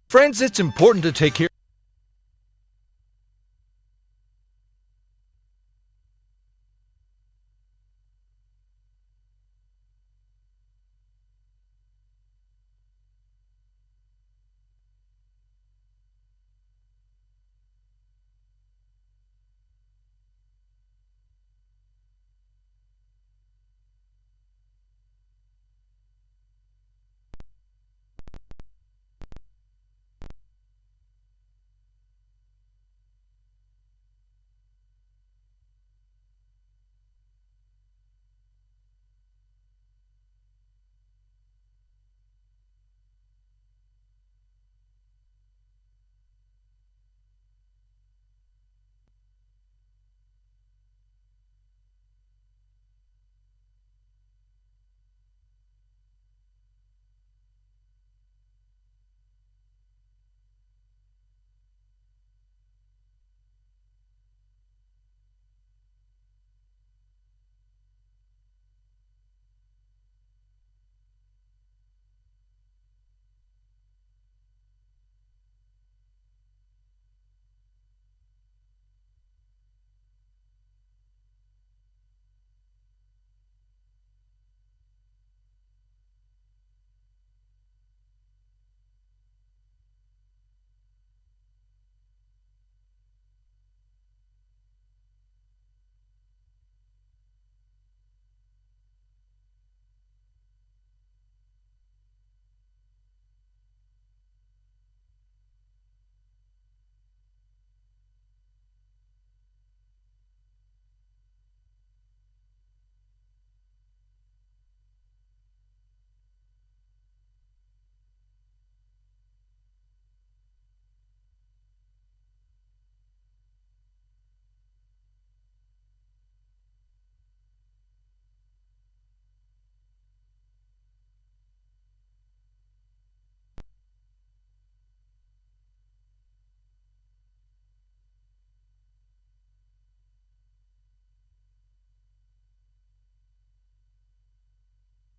Friends, it's important to take care.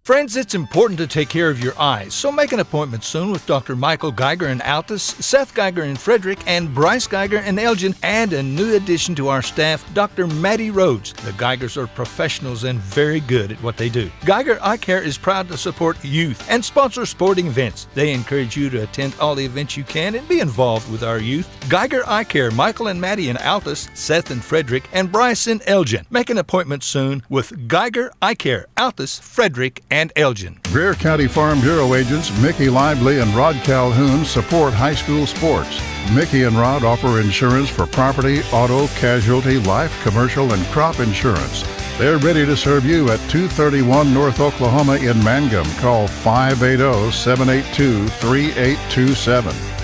Friends, it's important to take care of your eyes, so make an appointment soon with Dr. Michael Geiger in Altus, Seth Geiger in Frederick, and Bryce Geiger in Elgin, and a new addition to our staff, Dr. Maddie Rhodes. The Geigers are professionals and very good at what they do. Geiger Eye Care is proud to support youth and sponsor sporting events. They encourage you to attend all the events you can and be involved with our youth. Geiger Eye Care, Michael and Maddie in Altus, Seth in Frederick, and Bryce in Elgin. Make an appointment soon with Geiger Eye Care, Altus, Frederick, and Elgin. Greer County Farm Bureau agents Mickey Lively and Rod Calhoun support high school sports. Mickey and Rod offer insurance for property, auto, casualty, life, commercial, and crop insurance. They're ready to serve you at 231 North Oklahoma in Mangum. Call 580-782-3827.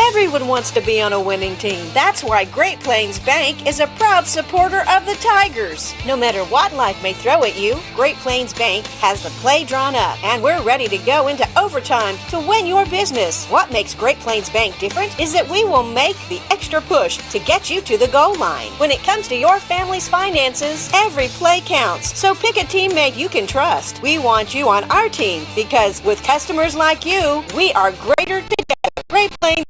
Everyone wants to be on a winning team. That's why Great Plains Bank is a proud supporter of the Tigers. No matter what life may throw at you, Great Plains Bank has the play drawn up, and we're ready to go into overtime to win your business. What makes Great Plains Bank different is that we will make the extra push to get you to the goal line. When it comes to your family's finances, every play counts. So pick a teammate you can trust. We want you on our team because with customers like you, we are greater together. Great Plains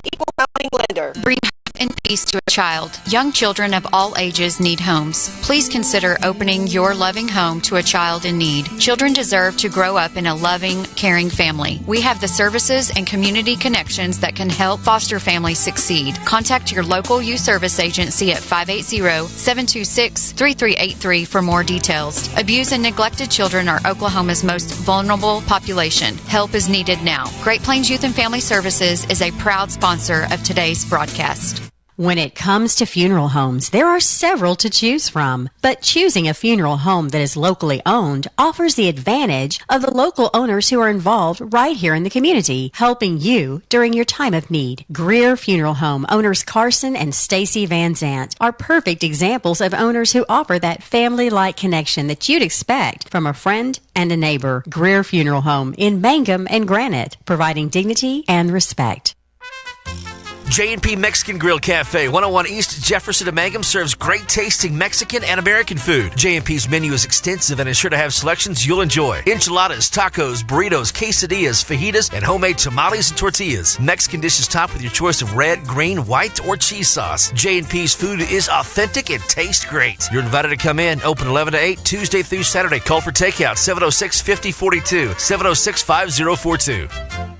Equal Housing Lender. Breathe in peace to a child. Young children of all ages need homes. Please consider opening your loving home to a child in need. Children deserve to grow up in a loving, caring family. We have the services and community connections that can help foster families succeed. Contact your local youth service agency at 580-726-3383 for more details. Abused and neglected children are Oklahoma's most vulnerable population. Help is needed now. Great Plains Youth and Family Services is a proud sponsor of today's broadcast. When it comes to funeral homes, there are several to choose from, but choosing a funeral home that is locally owned offers the advantage of the local owners who are involved right here in the community, helping you during your time of need. Greer Funeral Home owners Carson and Stacy Van Zant are perfect examples of owners who offer that family-like connection that you'd expect from a friend and a neighbor. Greer Funeral Home in Mangum and Granite, providing dignity and respect. J&P Mexican Grill Cafe, 101 East Jefferson of Mangum, serves great tasting Mexican and American food. J&P's menu is extensive and is sure to have selections you'll enjoy. Enchiladas, tacos, burritos, quesadillas, fajitas, and homemade tamales and tortillas. Mexican dishes topped with your choice of red, green, white, or cheese sauce. J&P's food is authentic and tastes great. You're invited to come in. Open 11 to 8, Tuesday through Saturday. Call for takeout, 706-5042, 706-5042.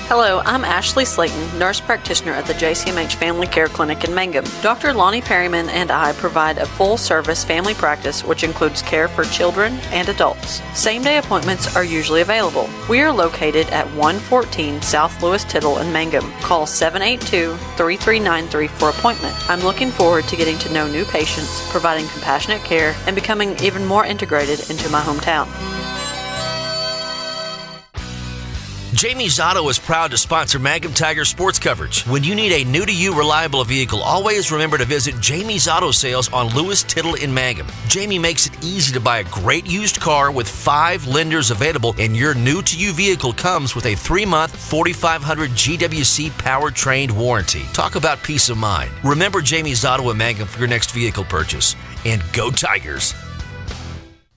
Hello, I'm Ashley Slayton, nurse practitioner at the JCMH Family Care Clinic in Mangum. Dr. Lonnie Perryman and I provide a full-service family practice which includes care for children and adults. Same-day appointments are usually available. We are located at 114 South Lewis Tittle in Mangum. Call 782-3393 for appointment. I'm looking forward to getting to know new patients, providing compassionate care, and becoming even more integrated into my hometown. Jamie's Auto is proud to sponsor Mangum Tiger sports coverage. When you need a new-to-you reliable vehicle, always remember to visit Jamie's Auto Sales on Lewis Tittle in Mangum. Jamie makes it easy to buy a great used car with 5 lenders available, and your new-to-you vehicle comes with a 3-month 4,500 GWC power-trained warranty. Talk about peace of mind. Remember Jamie's Auto in Mangum for your next vehicle purchase. And go Tigers!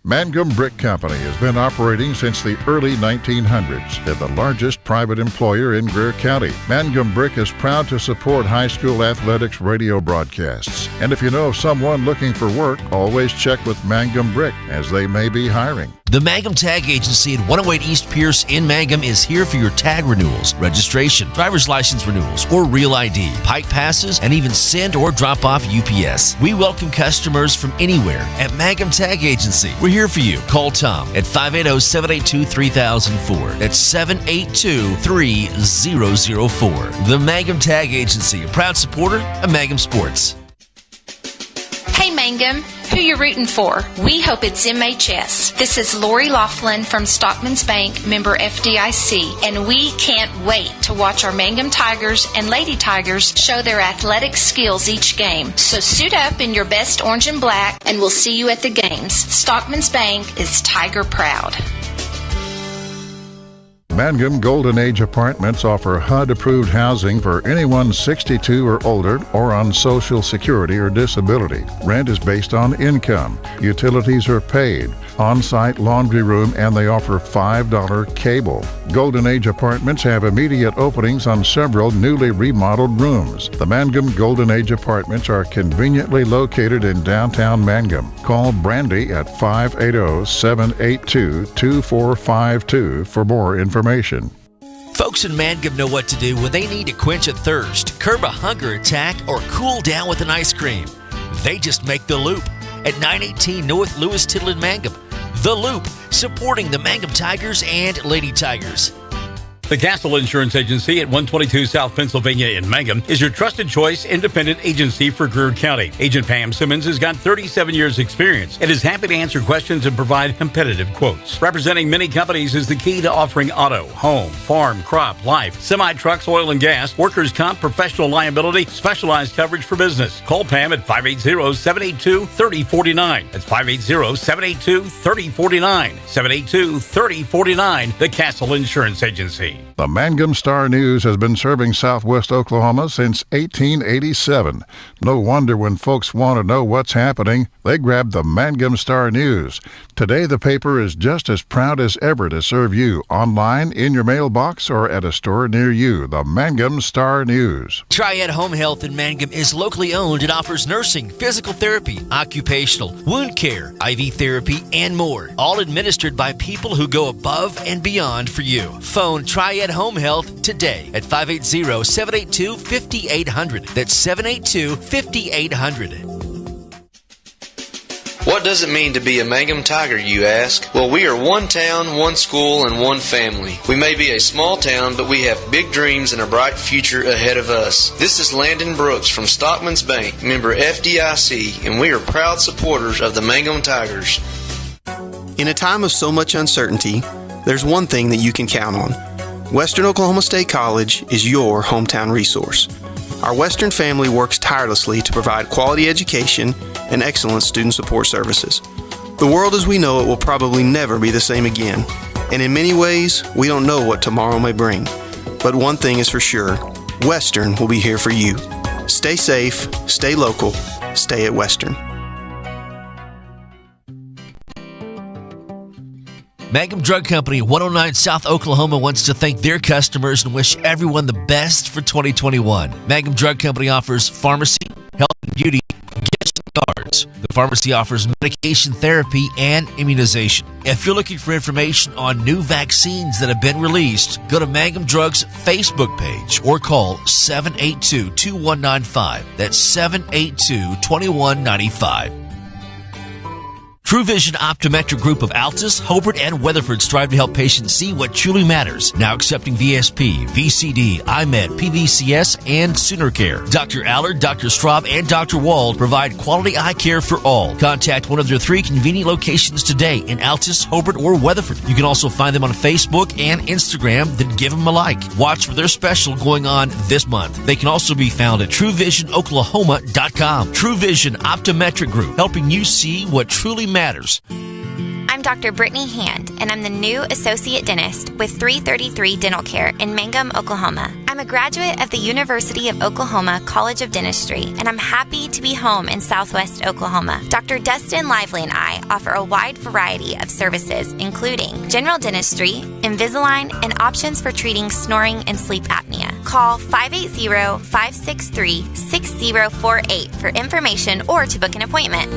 Mangum Brick Company has been operating since the early 1900s and the largest private employer in Greer County. Mangum Brick is proud to support high school athletics radio broadcasts. And if you know of someone looking for work, always check with Mangum Brick, as they may be hiring. The Mangum Tag Agency at 108 East Pierce in Mangum is here for your tag renewals, registration, driver's license renewals, or real ID, pike passes, and even send or drop off UPS. We welcome customers from anywhere at Mangum Tag Agency. We're here for you. Call Tom at 580-782-3004. That's 782-3004. The Mangum Tag Agency, a proud supporter of Mangum Sports. Hey Mangum, who you rooting for? We hope it's MHS. This is Lori Laughlin from Stockman's Bank, member FDIC, and we can't wait to watch our Mangum Tigers and Lady Tigers show their athletic skills each game. So suit up in your best orange and black, and we'll see you at the games. Stockman's Bank is Tiger proud. Mangum Golden Age Apartments offer HUD-approved housing for anyone 62 or older or on Social Security or disability. Rent is based on income. Utilities are paid. On-site laundry room, and they offer $5 cable. Golden Age Apartments have immediate openings on several newly remodeled rooms. The Mangum Golden Age Apartments are conveniently located in downtown Mangum. Call Brandy at 580-782-2452 for more information. Folks in Mangum know what to do when they need to quench a thirst, curb a hunger attack, or cool down with an ice cream. They just make the Loop at 918 North Lewis Tittle in Mangum. The Loop, supporting the Mangum Tigers and Lady Tigers. The Castle Insurance Agency at 122 South Pennsylvania in Mangum is your trusted choice independent agency for Greer County. Agent Pam Simmons has got 37 years experience and is happy to answer questions and provide competitive quotes. Representing many companies is the key to offering auto, home, farm, crop, life, semi-trucks, oil and gas, workers' comp, professional liability, specialized coverage for business. Call Pam at 580-782-3049. That's 580-782-3049. 782-3049, the Castle Insurance Agency. The Mangum Star News has been serving Southwest Oklahoma since 1887. No wonder when folks want to know what's happening, they grab the Mangum Star News. Today, the paper is just as proud as ever to serve you online, in your mailbox, or at a store near you. The Mangum Star News. Triad Home Health in Mangum is locally owned and offers nursing, physical therapy, occupational, wound care, IV therapy, and more. All administered by people who go above and beyond for you. Phone Triad Home Health today at 580-782-5800. That's 782-5800. What does it mean to be a Mangum Tiger, you ask? Well, we are one town, one school, and one family. We may be a small town, but we have big dreams and a bright future ahead of us. This is Landon Brooks from Stockman's Bank, member FDIC, and we are proud supporters of the Mangum Tigers. In a time of so much uncertainty, there's one thing that you can count on. Western Oklahoma State College is your hometown resource. Our Western family works tirelessly to provide quality education and excellent student support services. The world as we know it will probably never be the same again, and in many ways, we don't know what tomorrow may bring. But one thing is for sure, Western will be here for you. Stay safe, stay local, stay at Western. Mangum Drug Company, 109 South Oklahoma, wants to thank their customers and wish everyone the best for 2021. Mangum Drug Company offers pharmacy, health and beauty, gifts and cards. The pharmacy offers medication therapy and immunization. If you're looking for information on new vaccines that have been released, go to Mangum Drug's Facebook page or call 782-2195. That's 782-2195. True Vision Optometric Group of Altus, Hobart, and Weatherford strive to help patients see what truly matters. Now accepting VSP, VCD, IMED, PVCS, and Sooner Care. Dr. Allard, Dr. Straub, and Dr. Wald provide quality eye care for all. Contact one of their 3 convenient locations today in Altus, Hobart, or Weatherford. You can also find them on Facebook and Instagram. Then give them a like. Watch for their special going on this month. They can also be found at TrueVisionOklahoma.com. True Vision Optometric Group, helping you see what truly matters. I'm Dr. Brittany Hand, and I'm the new Associate Dentist with 333 Dental Care in Mangum, Oklahoma. I'm a graduate of the University of Oklahoma College of Dentistry, and I'm happy to be home in Southwest Oklahoma. Dr. Dustin Lively and I offer a wide variety of services, including general dentistry, Invisalign, and options for treating snoring and sleep apnea. Call 580-563-6048 for information or to book an appointment.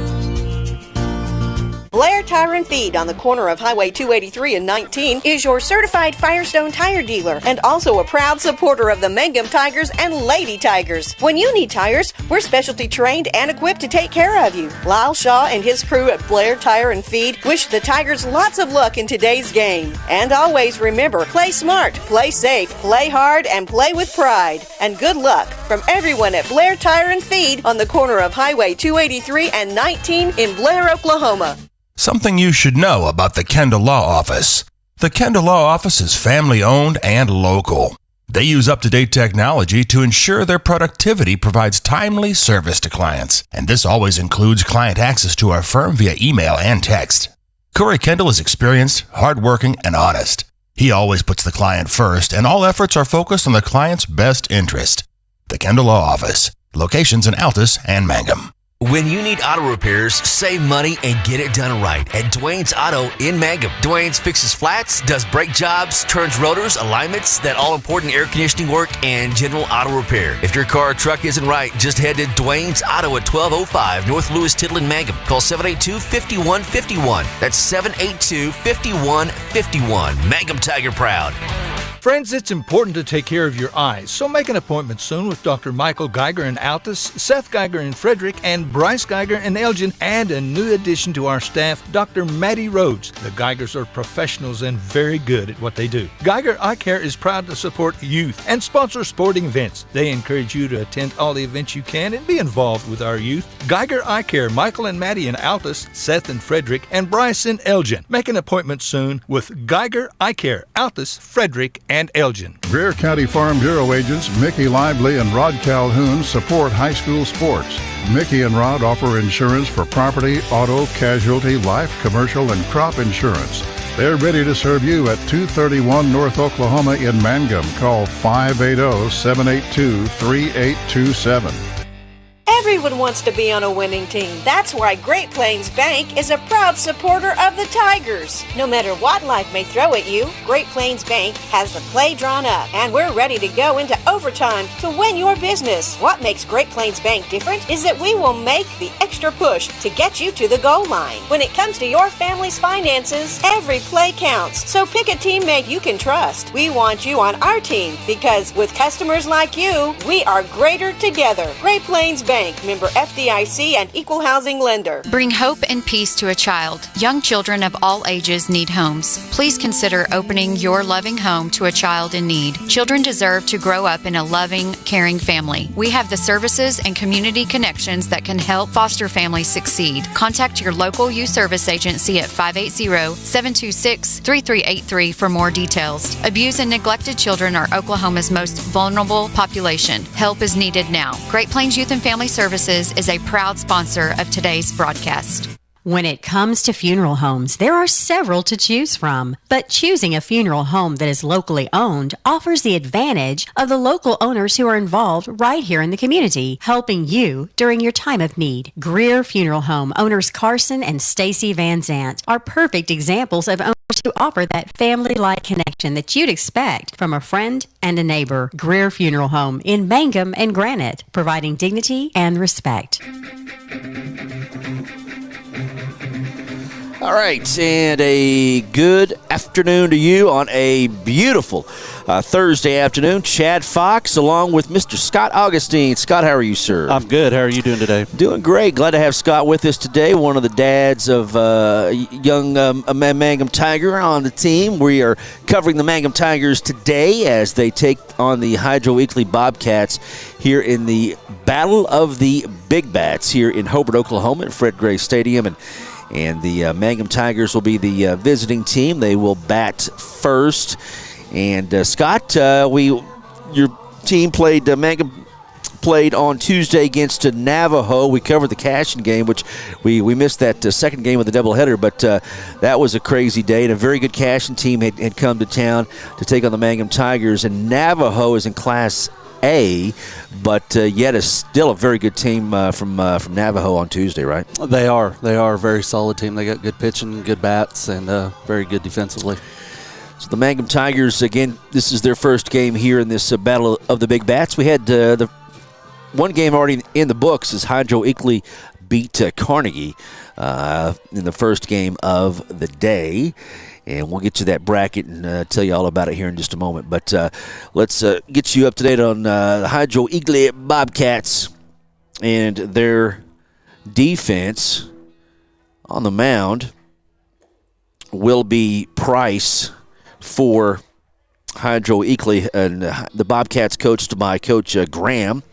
Blair Tire and Feed on the corner of Highway 283 and 19 is your certified Firestone tire dealer and also a proud supporter of the Mangum Tigers and Lady Tigers. When you need tires, we're specialty trained and equipped to take care of you. Lyle Shaw and his crew at Blair Tire and Feed wish the Tigers lots of luck in today's game. And always remember, play smart, play safe, play hard, and play with pride. And good luck from everyone at Blair Tire and Feed on the corner of Highway 283 and 19 in Blair, Oklahoma. Something you should know about the Kendall Law Office. The Kendall Law Office is family-owned and local. They use up-to-date technology to ensure their productivity provides timely service to clients, and this always includes client access to our firm via email and text. Corey Kendall is experienced, hardworking, and honest. He always puts the client first, and all efforts are focused on the client's best interest. The Kendall Law Office. Locations in Altus and Mangum. When you need auto repairs, save money and get it done right at Dwayne's Auto in Mangum. Dwayne's fixes flats, does brake jobs, turns rotors, alignments, that all-important air conditioning work, and general auto repair. If your car or truck isn't right, just head to Dwayne's Auto at 1205 North Lewis Tittle in Mangum. Call 782-5151. That's 782-5151. Mangum Tiger proud. Friends, it's important to take care of your eyes, so make an appointment soon with Dr. Michael Geiger in Altus, Seth Geiger in Frederick, and Bryce Geiger in Elgin, and a new addition to our staff, Dr. Maddie Rhodes. The Geigers are professionals and very good at what they do. Geiger Eye Care is proud to support youth and sponsor sporting events. They encourage you to attend all the events you can and be involved with our youth. Geiger Eye Care, Michael and Maddie in Altus, Seth in Frederick, and Bryce in Elgin. Make an appointment soon with Geiger Eye Care, Altus, Frederick, and Elgin. Greer County Farm Bureau agents Mickey Lively and Rod Calhoun support high school sports. Mickey and Rod offer insurance for property, auto, casualty, life, commercial, and crop insurance. They're ready to serve you at 231 North Oklahoma in Mangum. Call 580-782-3827. Everyone wants to be on a winning team. That's why Great Plains Bank is a proud supporter of the Tigers. No matter what life may throw at you, Great Plains Bank has the play drawn up, and we're ready to go into overtime to win your business. What makes Great Plains Bank different is that we will make the extra push to get you to the goal line. When it comes to your family's finances, every play counts. So pick a teammate you can trust. We want you on our team because with customers like you, we are greater together. Great Plains Bank, member FDIC and equal housing lender. Bring hope and peace to a child. Young children of all ages need homes. Please consider opening your loving home to a child in need. Children deserve to grow up in a loving, caring family. We have the services and community connections that can help foster families succeed. Contact your local youth service agency at 580-726-3383 for more details. Abused and neglected children are Oklahoma's most vulnerable population. Help is needed now. Great Plains Youth and Family Services is a proud sponsor of today's broadcast. When it comes to funeral homes, there are several to choose from, but choosing a funeral home that is locally owned offers the advantage of the local owners who are involved right here in the community, helping you during your time of need. Greer Funeral Home owners Carson and Stacy Van Zant are perfect examples of owners who offer that family-like connection that you'd expect from a friend and a neighbor. Greer Funeral Home in Mangum and Granite, providing dignity and respect. All right, and a good afternoon to you on a beautiful Thursday afternoon. Chad Fox along with Mr. Scott Augustine. Scott, how are you, sir? I'm good. How are you doing today? Doing great. Glad to have Scott with us today, one of the dads of young Mangum Tiger on the team. We are covering the Mangum Tigers today as they take on the Hydro-Eakly Bobcats here in the Battle of the Big Bats here in Hobart, Oklahoma at Fred Gray Stadium. And the Mangum Tigers will be the visiting team. They will bat first. And Scott, your team played Mangum played on Tuesday against Navajo. We covered the Cashion game, which we missed that second game of the doubleheader, but that was a crazy day. And a very good Cashion team had come to town to take on the Mangum Tigers. And Navajo is in Class A, but yet is still a very good team from Navajo on Tuesday, right? They are a very solid team. They got good pitching, good bats, and very good defensively. So the Mangum Tigers, again, this is their first game here in this Battle of the Big Bats. We had the one game already in the books as Hydro-Eakly beat Carnegie in the first game of the day. And we'll get to that bracket and tell you all about it here in just a moment. But let's get you up to date on the Hydro-Eakly Bobcats and their defense. On the mound will be Price for Hydro-Eakly, and the Bobcats coached by Coach Graham.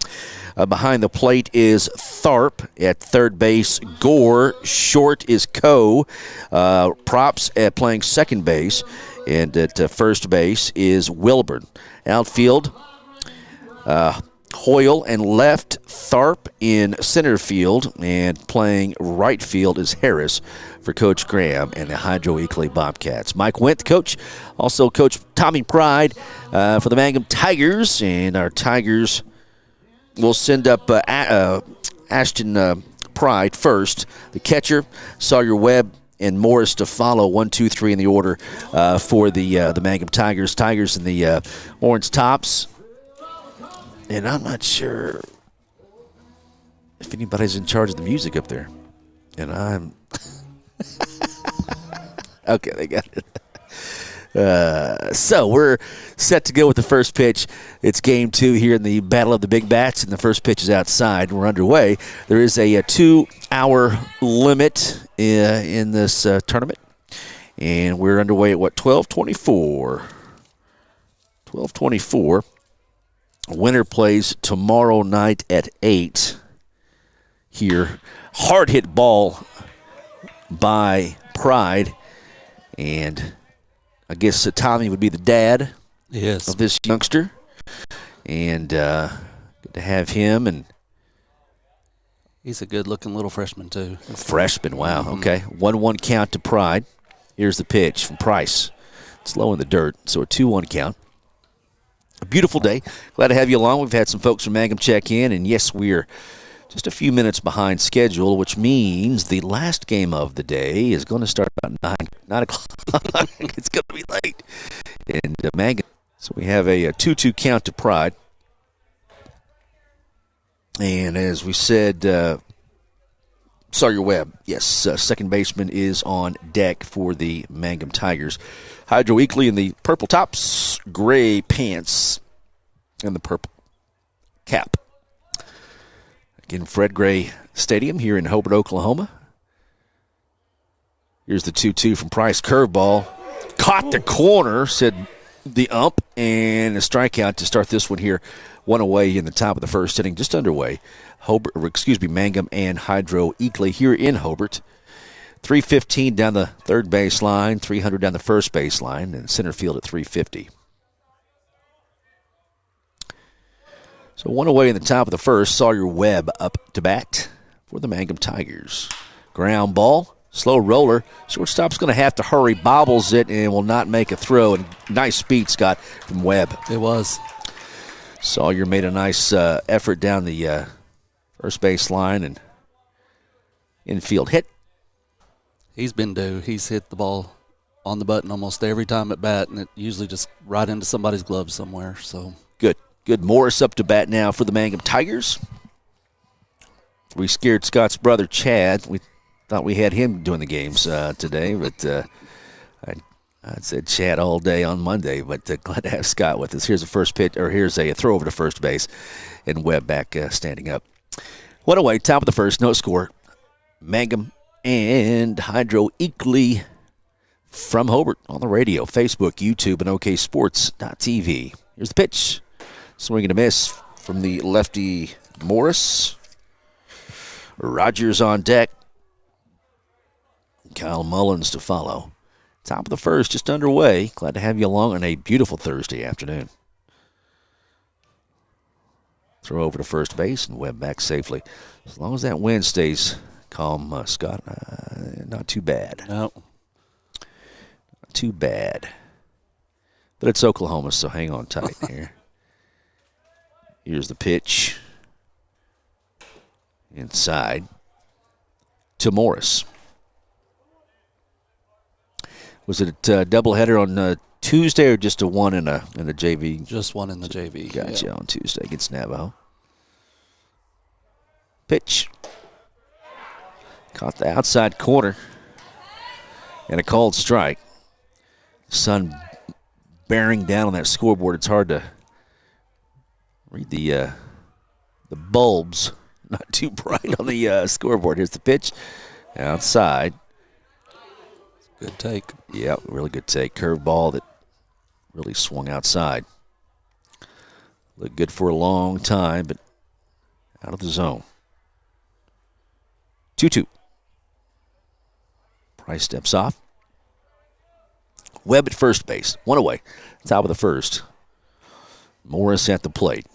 Behind the plate is Tharp. At third base, Gore. Short is Coe. Props at playing second base. And at first base is Wilburn. Outfield, Hoyle and left. Tharp in center field. And playing right field is Harris for Coach Graham and the Hydro-Eakly Bobcats. Mike Wendt, coach. Also Coach Tommy Pride for the Mangum Tigers. And our Tigers will send up Ashton Pride first. The catcher, Sawyer Webb and Morris to follow. 1, 2, 3 in the order for the Mangum Tigers. Tigers in the orange tops. And I'm not sure if anybody's in charge of the music up there. And I'm... Okay, they got it. So we're set to go with the first pitch. It's game 2 here in the Battle of the Big Bats, and the first pitch is outside. We're underway. There is a 2-hour limit in this tournament, and we're underway at 12:24. 12:24. Winner plays tomorrow night at 8 here. Hard hit ball by Pride, and I guess Tommy would be the dad of this youngster. And good to have him. And he's a good-looking little freshman, too. Freshman, wow. Mm-hmm. Okay, 1-1 count to Pride. Here's the pitch from Price. It's low in the dirt, so a 2-1 count. A beautiful day. Glad to have you along. We've had some folks from Mangum check in, and yes, we're just a few minutes behind schedule, which means the last game of the day is going to start about 9 o'clock. It's going to be late. And Mangum. So we have a 2-2 count to Pride. And as we said, Sawyer Webb, yes, second baseman is on deck for the Mangum Tigers. Hydro-Eakly in the purple tops, gray pants, and the purple cap. In Fred Gray Stadium here in Hobart, Oklahoma. Here's the 2-2 from Price. Curveball. Caught the corner, said the ump, and a strikeout to start this one here. One away in the top of the first inning, just underway. Mangum and Hydro-Eakly here in Hobart. 315 down the third baseline, 300 down the first baseline, and center field at 350. So one away in the top of the first. Sawyer Webb up to bat for the Mangum Tigers. Ground ball Slow roller. Shortstop's going to have to hurry, bobbles it, and will not make a throw. And nice speed, Scott, from Webb. It was. Sawyer made a nice effort down the first base line and infield hit. He's been due. He's hit the ball on the button almost every time at bat, and it usually just right into somebody's glove somewhere. So Good. Morris up to bat now for the Mangum Tigers. We scared Scott's brother, Chad. We thought we had him doing the games today, but I said Chad all day on Monday, but glad to have Scott with us. Here's a first pitch, or here's a throw over to first base, and Webb back standing up. 1-away, top of the first, no score. Mangum and Hydro-Eakly from Hobart on the radio, Facebook, YouTube, and OKSports.tv. Here's the pitch. Swing and a miss from the lefty Morris. Rogers on deck. Kyle Mullins to follow. Top of the first, just underway. Glad to have you along on a beautiful Thursday afternoon. Throw over to first base and Webb back safely. As long as that wind stays calm, Scott, not too bad. No. Not too bad. But it's Oklahoma, so hang on tight here. Here's the pitch. Inside to Morris. Was it a doubleheader on Tuesday or just a one in a JV? Just one in the JV. Gotcha, on Tuesday against Navajo. Pitch. Caught the outside corner. And a called strike. Sun bearing down on that scoreboard. It's hard to read the bulbs. Not too bright on the scoreboard. Here's the pitch. Outside. Good take. Yeah, really good take. Curveball that really swung outside. Looked good for a long time, but out of the zone. 2-2. Price steps off. Webb at first base. 1-away. Top of the first. Morris at the plate.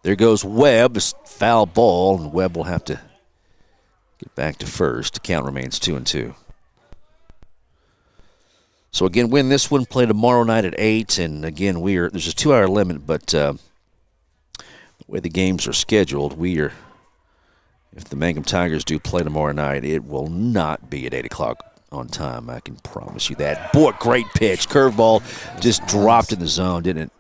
There goes Webb. Foul ball, and Webb will have to get back to first. The count remains 2-2. So again, win this one. Play tomorrow night at 8. And again, there's a 2-hour limit, but the way the games are scheduled, if the Mangum Tigers do play tomorrow night, it will not be at 8 o'clock on time. I can promise you that. Boy, great pitch. Curveball just dropped in the zone, didn't it?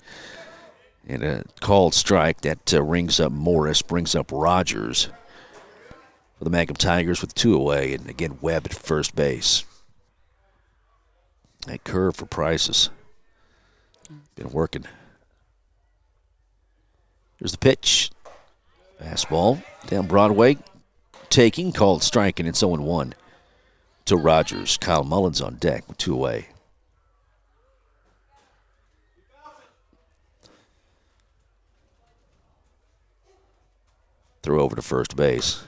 And a called strike that rings up Morris, brings up Rogers for the Mangum Tigers with 2 away. And again, Webb at first base. That curve for Price has been working. Here's the pitch. Fastball down Broadway. Taking, called strike, and it's 0-1 to Rogers. Kyle Mullins on deck with 2 away. Throw over to first base.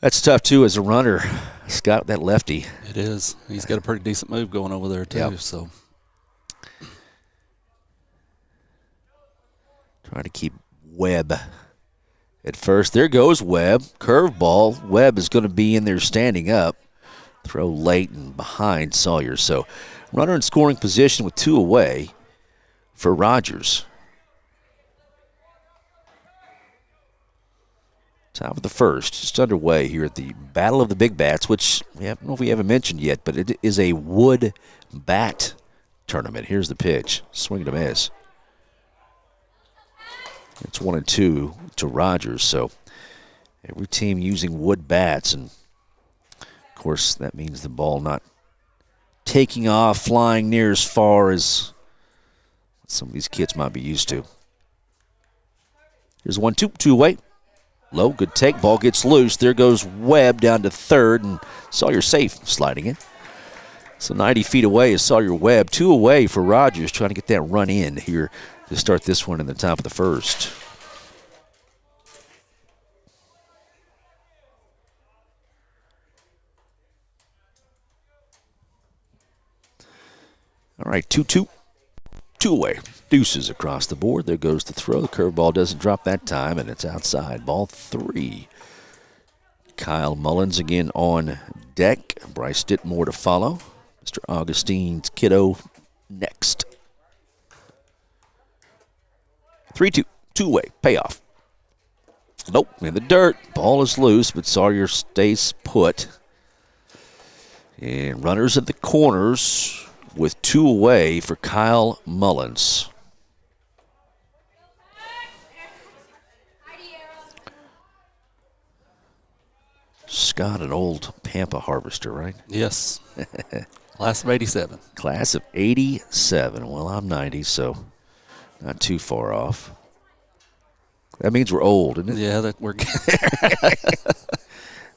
That's tough, too, as a runner. Scott, that lefty. It is. He's got a pretty decent move going over there, too. Yep. So trying to keep Webb at first. There goes Webb. Curveball. Webb is going to be in there standing up. Throw late and behind Sawyer. So runner in scoring position with 2 away for Rogers. Top of the first, just underway here at the Battle of the Big Bats, which I don't know if we haven't mentioned yet, but it is a wood bat tournament. Here's the pitch. Swing and a miss. It's 1-2 to Rogers, so every team using wood bats, and of course that means the ball not taking off, flying near as far as some of these kids might be used to. Here's 1-2, 2 away. Low, good take. Ball gets loose. There goes Webb down to third, and Sawyer safe sliding in. So 90 feet away is Sawyer Webb. 2 away for Rogers, trying to get that run in here to start this one in the top of the first. All right, 2-2. Two-way. Deuces across the board. There goes the throw. The curveball doesn't drop that time, and it's outside. Ball 3. Kyle Mullins again on deck. Bryce Dittmore to follow. Mr. Augustine's kiddo next. 3-2. Two-way. Payoff. Nope. In the dirt. Ball is loose, but Sawyer stays put. And runners at the corners with 2 away for Kyle Mullins. Scott, an old Pampa harvester, right? Yes. Class of 87. Class of 87. Well, I'm 90, so not too far off. That means we're old, isn't it? Yeah, that we're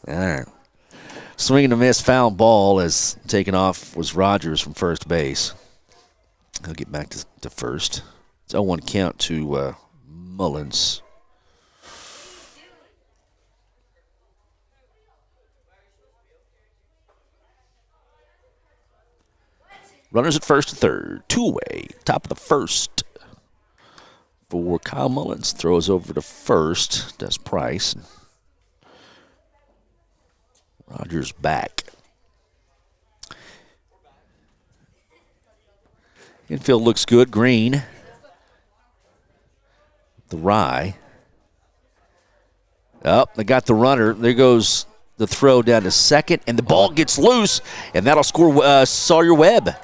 All right. Swing and a miss, foul ball as taken off was Rogers from first base. He'll get back to first. It's 0-1 count to Mullins. Runners at first and third. Two-way. Top of the first for Kyle Mullins. Throws over to first. Does Price. Rogers back. Infield looks good. Green. The Rye. They got the runner. There goes the throw down to second, and the ball gets loose, and that'll score Sawyer Webb.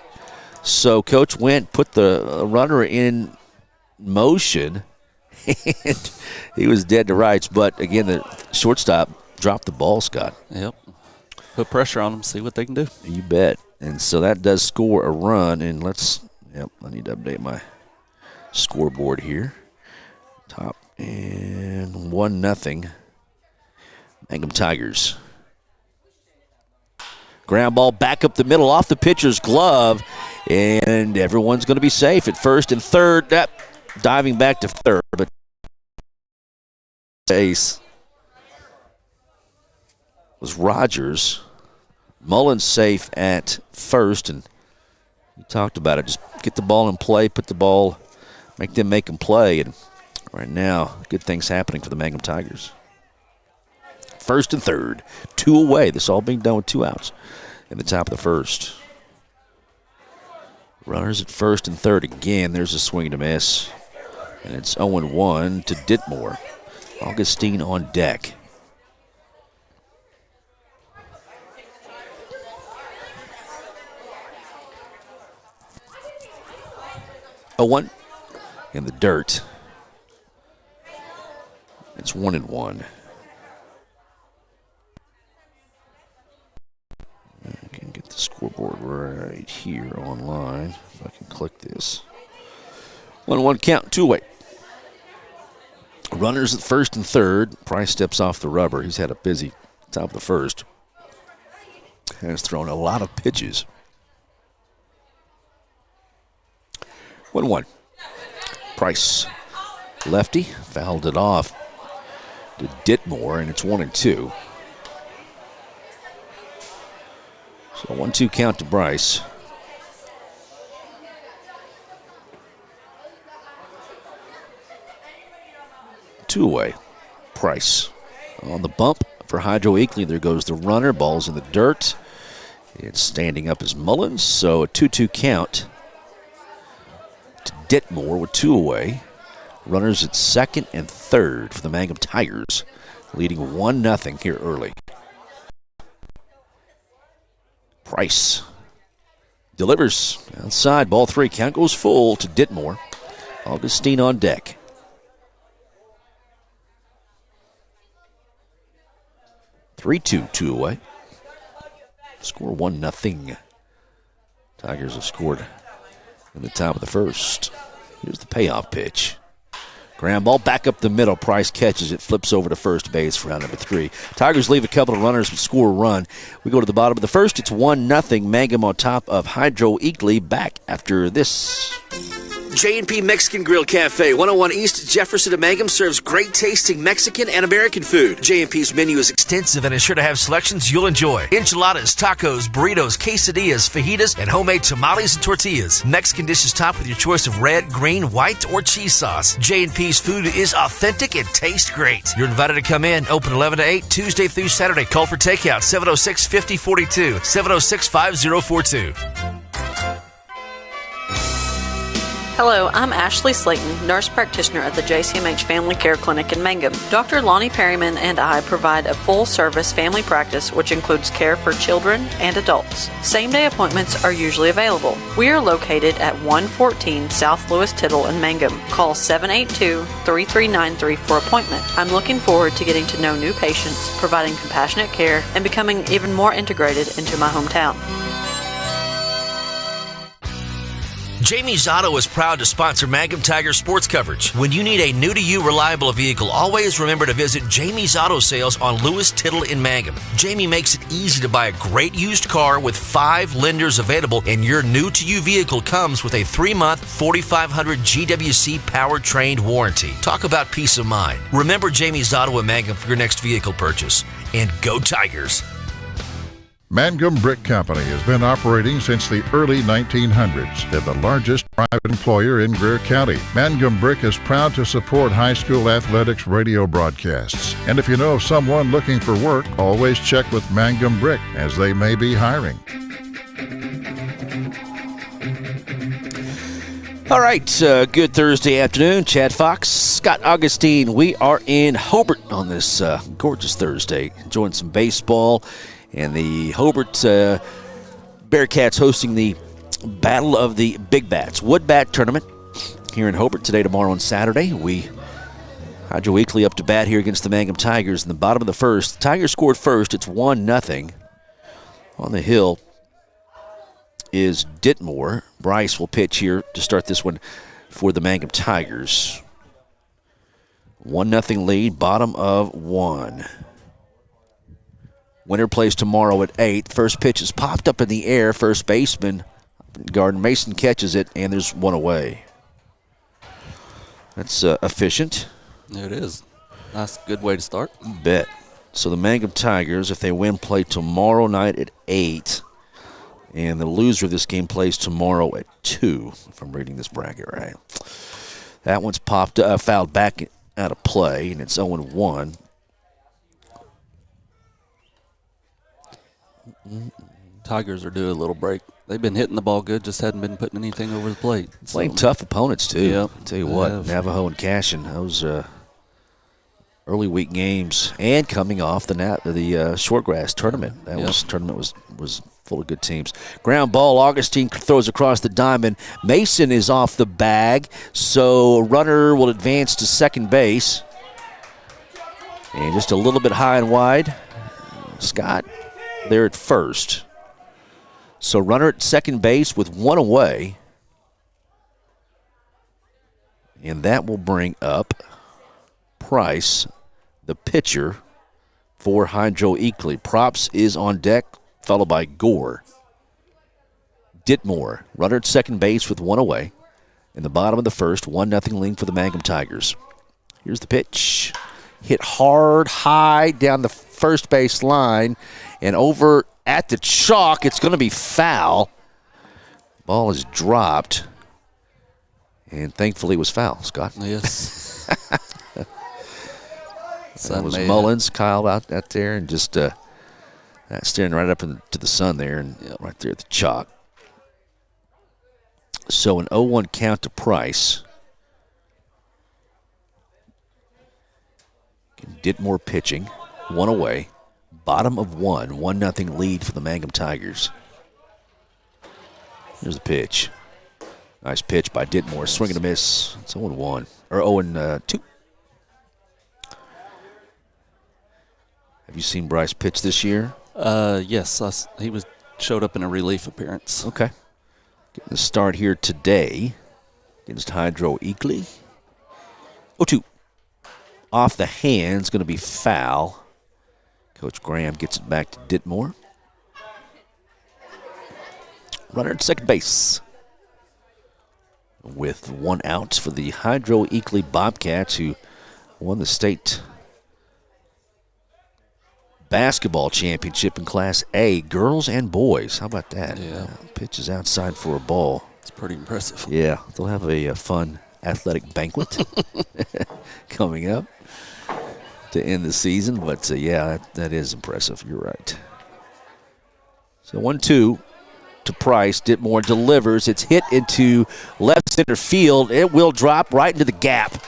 So Coach Went put the runner in motion, and he was dead to rights. But, again, the shortstop dropped the ball, Scott. Yep. Put pressure on them, see what they can do. You bet. And so that does score a run, and I need to update my scoreboard here. Top and 1-0. Mangum Tigers. Ground ball back up the middle off the pitcher's glove, and everyone's going to be safe at first and third. Diving back to third, but base was Rogers. Mullins safe at first, and we talked about it. Just get the ball in play, make them make them play, and right now, good things happening for the Mangum Tigers. First and third, 2 away. This all being done with 2 outs in the top of the first. Runners at first and third again. There's a swing and a miss. And it's 0-1 to Dittmore. Augustine on deck. One in the dirt. It's 1-1. I can get the scoreboard right here online. If I can click this. 1-1 count, 2 away. Runners at first and third. Price steps off the rubber. He's had a busy top of the first. Has thrown a lot of pitches. 1-1. Price. Lefty. Fouled it off to Dittmore, and it's 1-2. So 1-2 count to Bryce. Two away. Price. On the bump for Hydro-Eakly. There goes the runner. Ball's in the dirt. It's standing up as Mullins, so a 2-2 count to Dittmore with 2 away. Runners at second and third for the Mangum Tigers, leading 1-0 here early. Price delivers outside. Ball 3. Count goes full to Dittmore. Augustine on deck. Two away. Score 1-0. Tigers have scored in the top of the first. Here's the payoff pitch. Ground ball back up the middle. Price catches it, flips over to first base for round number 3. Tigers leave a couple of runners but score a run. We go to the bottom of the first. It's 1-0. Mangum on top of Hydro-Eakly. Back after this. J&P Mexican Grill Cafe, 101 East Jefferson and Mangum, serves great tasting Mexican and American food. J&P's menu is extensive and is sure to have selections you'll enjoy. Enchiladas, tacos, burritos, quesadillas, fajitas, and homemade tamales and tortillas. Mexican dishes topped with your choice of red, green, white, or cheese sauce. J&P's food is authentic and tastes great. You're invited to come in. Open 11 to 8, Tuesday through Saturday. Call for takeout, 706-5042, 706-5042. Hello, I'm Ashley Slayton, nurse practitioner at the JCMH Family Care Clinic in Mangum. Dr. Lonnie Perryman and I provide a full-service family practice which includes care for children and adults. Same-day appointments are usually available. We are located at 114 South Lewis Tittle in Mangum. Call 782-3393 for appointment. I'm looking forward to getting to know new patients, providing compassionate care, and becoming even more integrated into my hometown. Jamie's Auto is proud to sponsor Mangum Tiger sports coverage. When you need a new-to-you reliable vehicle, always remember to visit Jamie's Auto Sales on Lewis Tittle in Mangum. Jamie makes it easy to buy a great used car with 5 lenders available, and your new-to-you vehicle comes with a 3-month 4500 GWC powertrain warranty. Talk about peace of mind. Remember Jamie's Auto in Mangum for your next vehicle purchase. And go Tigers! Mangum Brick Company has been operating since the early 1900s. They're the largest private employer in Greer County. Mangum Brick is proud to support high school athletics radio broadcasts. And if you know of someone looking for work, always check with Mangum Brick, as they may be hiring. All right, good Thursday afternoon. Chad Fox, Scott Augustine. We are in Hobart on this gorgeous Thursday, enjoying some baseball. And the Hobart Bearcats hosting the Battle of the Big Bats Wood Bat Tournament here in Hobart today, tomorrow, and Saturday. Hydro-Eakly up to bat here against the Mangum Tigers in the bottom of the first. The Tigers scored first. It's 1-0. On the hill is Ditmore. Bryce will pitch here to start this one for the Mangum Tigers. 1-0 lead, bottom of 1. Winner plays tomorrow at 8. First pitch is popped up in the air. First baseman, Gardner Mason, catches it, and there's one away. That's efficient. It is. Nice, good way to start. Bet. So the Mangum Tigers, if they win, play tomorrow night at 8. And the loser of this game plays tomorrow at 2, if I'm reading this bracket right. That one's fouled back out of play, and it's 0-1. Tigers are due a little break. They've been hitting the ball good, just hadn't been putting anything over the plate. Playing tough opponents, too. Yep. I'll tell you what, Navajo and Cashin, those early week games, and coming off the shortgrass tournament. That tournament was full of good teams. Ground ball, Augustine throws across the diamond. Mason is off the bag, so a runner will advance to second base. And just a little bit high and wide. Scott there at first. So runner at second base with one away. And that will bring up Price, the pitcher for Hydro-Eakly. Props is on deck, followed by Gore. Ditmore, runner at second base with one away. In the bottom of the first, 1-0 lead for the Mangum Tigers. Here's the pitch. Hit hard, high down the first base line, and over at the chalk, it's going to be foul. Ball is dropped, and thankfully it was foul, Scott. Yes. That was Mullins, Kyle out there, and just staring right up into the sun there, and right there at the chalk. So an 0-1 count to Price. Ditmore pitching, one away. Bottom of 1-0 lead for the Mangum Tigers. Here's the pitch. Nice pitch by Ditmore. Swing and a miss. It's 0-1. Or 0-2. Have you seen Bryce pitch this year? Yes. He showed up in a relief appearance. Okay. Getting the start here today against Hydro-Eakly. 0-2. Off the hands, going to be foul. Coach Graham gets it back to Ditmore. Runner at second base. with 1 out for the Hydro-Eakly Bobcats, who won the state basketball championship in Class A, girls and boys. How about that? Yeah. Pitch is outside for a ball. It's pretty impressive. Yeah, they'll have a fun athletic banquet coming up to end the season. But, yeah, that is impressive. You're right. So 1-2 to Price. Ditmore delivers. It's hit into left center field. It will drop right into the gap.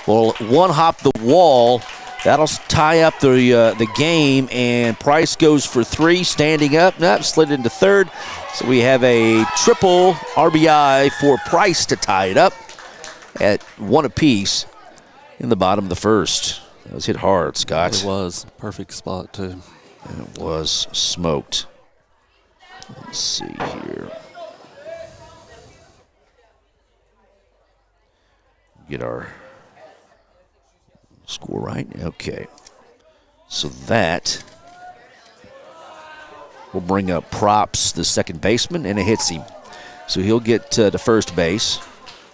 Well, one hop the wall. That'll tie up the game, and Price goes for 3, standing up. Nope, slid into third. So we have a triple RBI for Price to tie it up at 1 apiece in the bottom of the first. That was hit hard, Scott. It was. Perfect spot, too. And it was smoked. Let's see here. Get our score right. Okay. So that will bring up Props, the second baseman, and it hits him. So he'll get to first base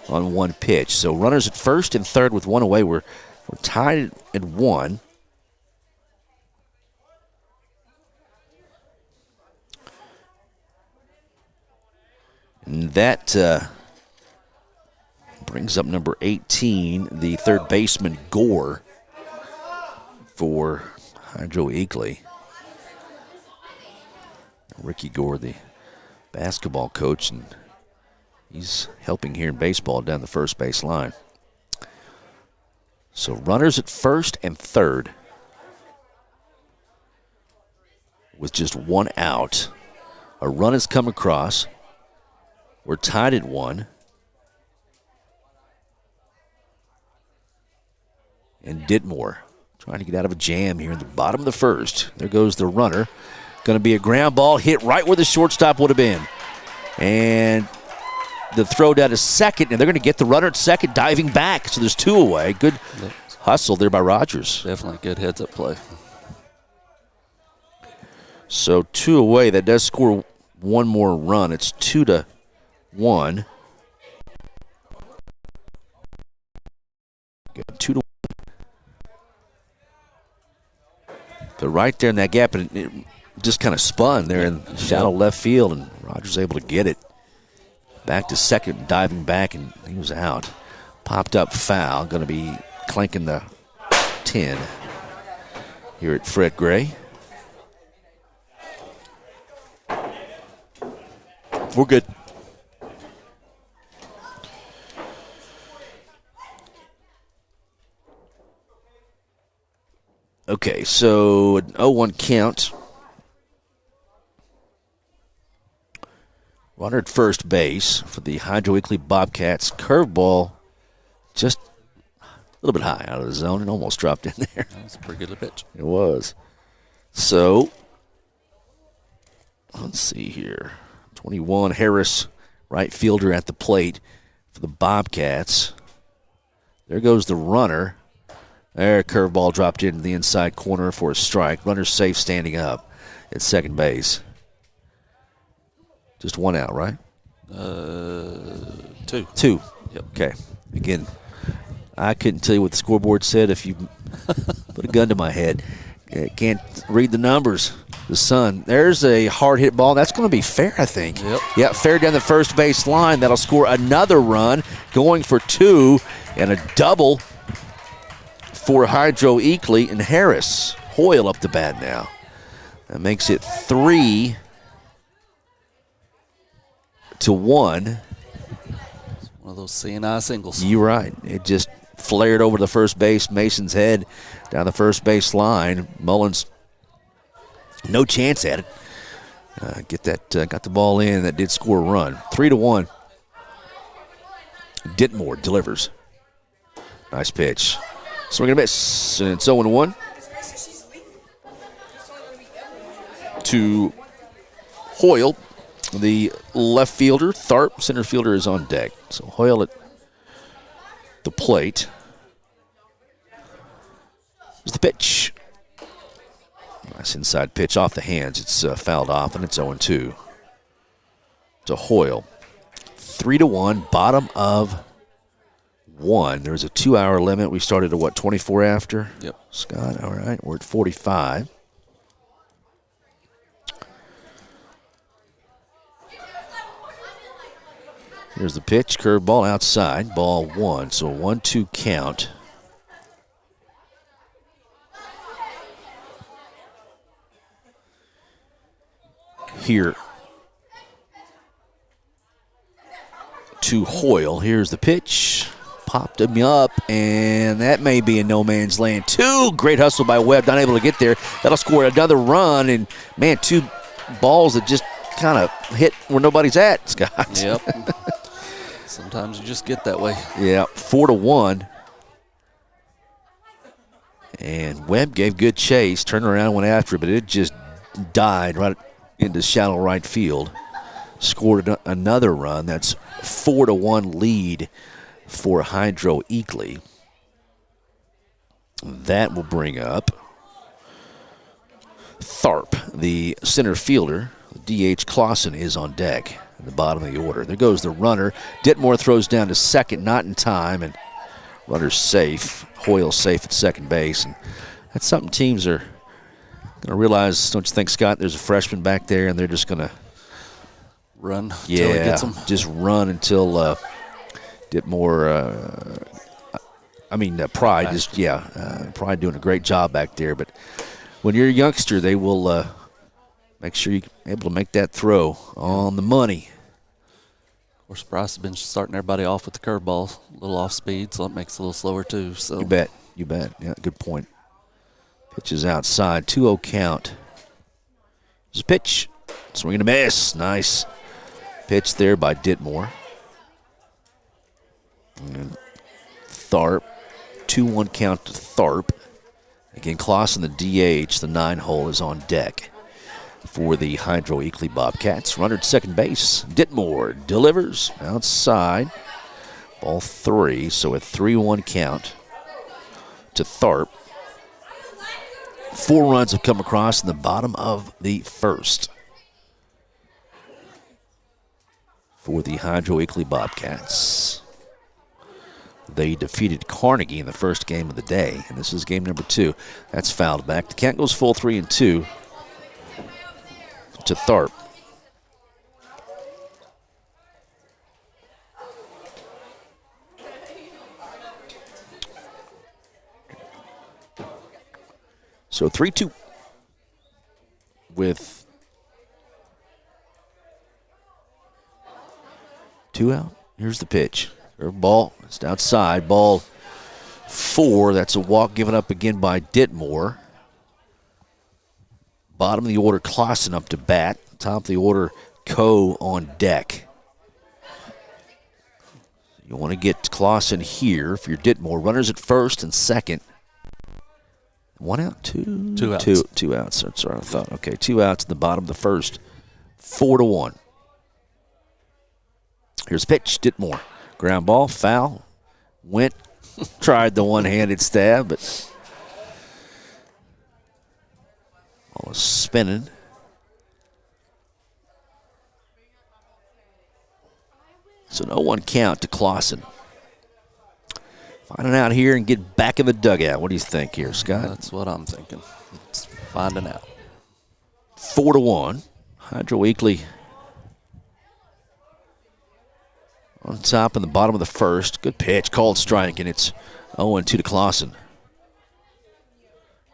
on 1 pitch. So runners at first and third with 1 away. We're tied at 1. And that brings up number 18, the third baseman, Gore, for Hydro-Eakly. Ricky Gore, the basketball coach, and he's helping here in baseball down the first base line. So runners at first and third with just 1 out. A run has come across. We're tied at 1. And Ditmore trying to get out of a jam here in the bottom of the first. There goes the runner. Going to be a ground ball hit right where the shortstop would have been. And the throw down to second, and they're going to get the runner at second diving back. So there's 2 away. Good hustle there by Rogers. Definitely good heads-up play. So 2 away. That does score 1 more run. It's 2-1. Good, 2-1. But right there in that gap, and it just kind of spun there in shallow left field, and Rogers able to get it. Back to second, diving back, and he was out. Popped up foul, going to be clanking the 10 here at Fred Gray. We're good. Okay, so an 0-1 count. Runner at first base for the Hydro-Eakly Bobcats. Curveball just a little bit high out of the zone and almost dropped in there. That was a pretty good pitch. It was. So, let's see here. 21, Harris, right fielder at the plate for the Bobcats. There goes the runner. There, curveball dropped into the inside corner for a strike. Runner safe standing up at second base. Just 1 out, right? 2. 2. Yep. Okay. Again, I couldn't tell you what the scoreboard said if you put a gun to my head. I can't read the numbers. The sun. There's a hard hit ball. That's going to be fair, I think. Yep. Yeah, fair down the first base line. That'll score another run, going for 2, and a double for Hydro-Eakly, and Harris. Hoyle up the bat now. That makes it 3-1. One of those CNI singles. You're right. It just flared over the first base, Mason's head down the first base line. Mullins, no chance at it. Got the ball in. That did score a run. 3-1. Ditmore delivers. Nice pitch. Swing and a miss, and it's 0-1 to Hoyle, the left fielder. Tharp, center fielder, is on deck. So Hoyle at the plate. Here's the pitch. Nice inside pitch off the hands. It's fouled off, and it's 0-2 to Hoyle. 3-1, bottom of 1. There's a 2-hour limit. We started at 24 after? Yep. Scott, all right. We're at 45. Here's the pitch. Curveball outside. Ball 1. So a 1-2 count. Here to Hoyle. Here's the pitch. Popped him up, and that may be in no man's land. Great hustle by Webb. Not able to get there. That'll score another run, and, man, 2 balls that just kind of hit where nobody's at, Scott. Yep. Sometimes you just get that way. Yeah, 4-1. And Webb gave good chase. Turned around and went after it, but it just died right into shallow right field. Scored another run. That's 4-1 lead for Hydro-Eakly. That will bring up Tharp, the center fielder. D.H. Clausen is on deck at the bottom of the order. There goes the runner. Ditmore throws down to second, not in time, and runner's safe. Hoyle safe at second base. And that's something teams are going to realize, don't you think, Scott? There's a freshman back there, and they're just going to run until he gets them. Just run until Ditmore, Pride. Pride doing a great job back there. But when you're a youngster, they will make sure you're able to make that throw on the money. Of course, Bryce has been starting everybody off with the curveball, a little off speed, so it makes it a little slower too. So You bet. Yeah, good point. Pitch is outside, 2-0 count. There's a pitch. Swing and a miss. Nice pitch there by Ditmore. And Tharp, 2-1 count to Tharp. Again, Clausen, the DH, the 9-hole is on deck for the Hydro-Eakly Bobcats. Runner at second base. Ditmore delivers outside. Ball 3, so a 3-1 count to Tharp. 4 runs have come across in the bottom of the first for the Hydro-Eakly Bobcats. They defeated Carnegie in the first game of the day, and this is game number 2. That's fouled back. The count goes full 3-2 to Tharp. So 3-2 with 2 out. Here's the pitch. Ball, it's outside. Ball 4. That's a walk given up again by Ditmore. Bottom of the order, Clausen up to bat. Top of the order, Coe on deck. You want to get Clausen here if you're Ditmore. Runners at first and second. 1 out, 2? 2 outs. 2 outs. That's what I thought. Okay, 2 outs in the bottom of the first. 4-1. Here's a pitch, Ditmore. Ground ball, foul. Went, tried the one-handed stab, but ball was spinning. So no 1 count to Clausen. Finding out here and get back in the dugout. What do you think here, Scott? That's what I'm thinking. It's finding out. 4-1. Hydro-Eakly on top in the bottom of the first. Good pitch, called strike, and it's 0-2 to Clausen.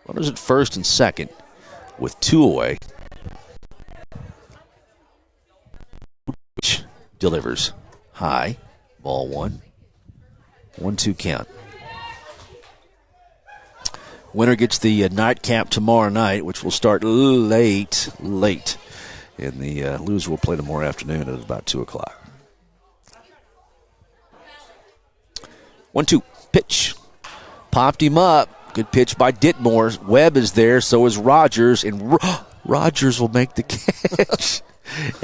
Runners at first and second with 2 away. Delivers high. Ball 1. 1-2 count. Winner gets the nightcap tomorrow night, which will start late. And the loser will play tomorrow afternoon at about 2 o'clock. 1-2. Pitch. Popped him up. Good pitch by Ditmore. Webb is there. So is Rogers. And Rogers will make the catch.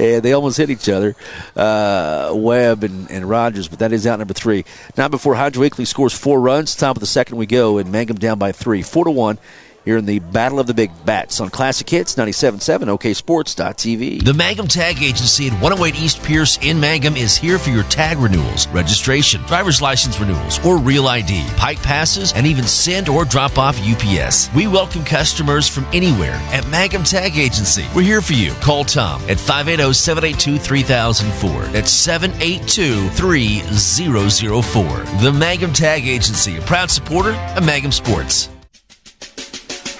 And they almost hit each other, Webb and Rogers, but that is out number 3. Now before Hydro-Eakly scores 4 runs, top of the second we go, and Mangum down by 3. 4-1 here in the Battle of the Big Bats on Classic Hits 97.7 OKSports.tv. The Mangum Tag Agency at 108 East Pierce in Mangum is here for your tag renewals, registration, driver's license renewals, or real ID, pike passes, and even send or drop off UPS. We welcome customers from anywhere at Mangum Tag Agency. We're here for you. Call Tom at 580-782-3004. That's 782-3004. The Mangum Tag Agency, a proud supporter of Mangum Sports.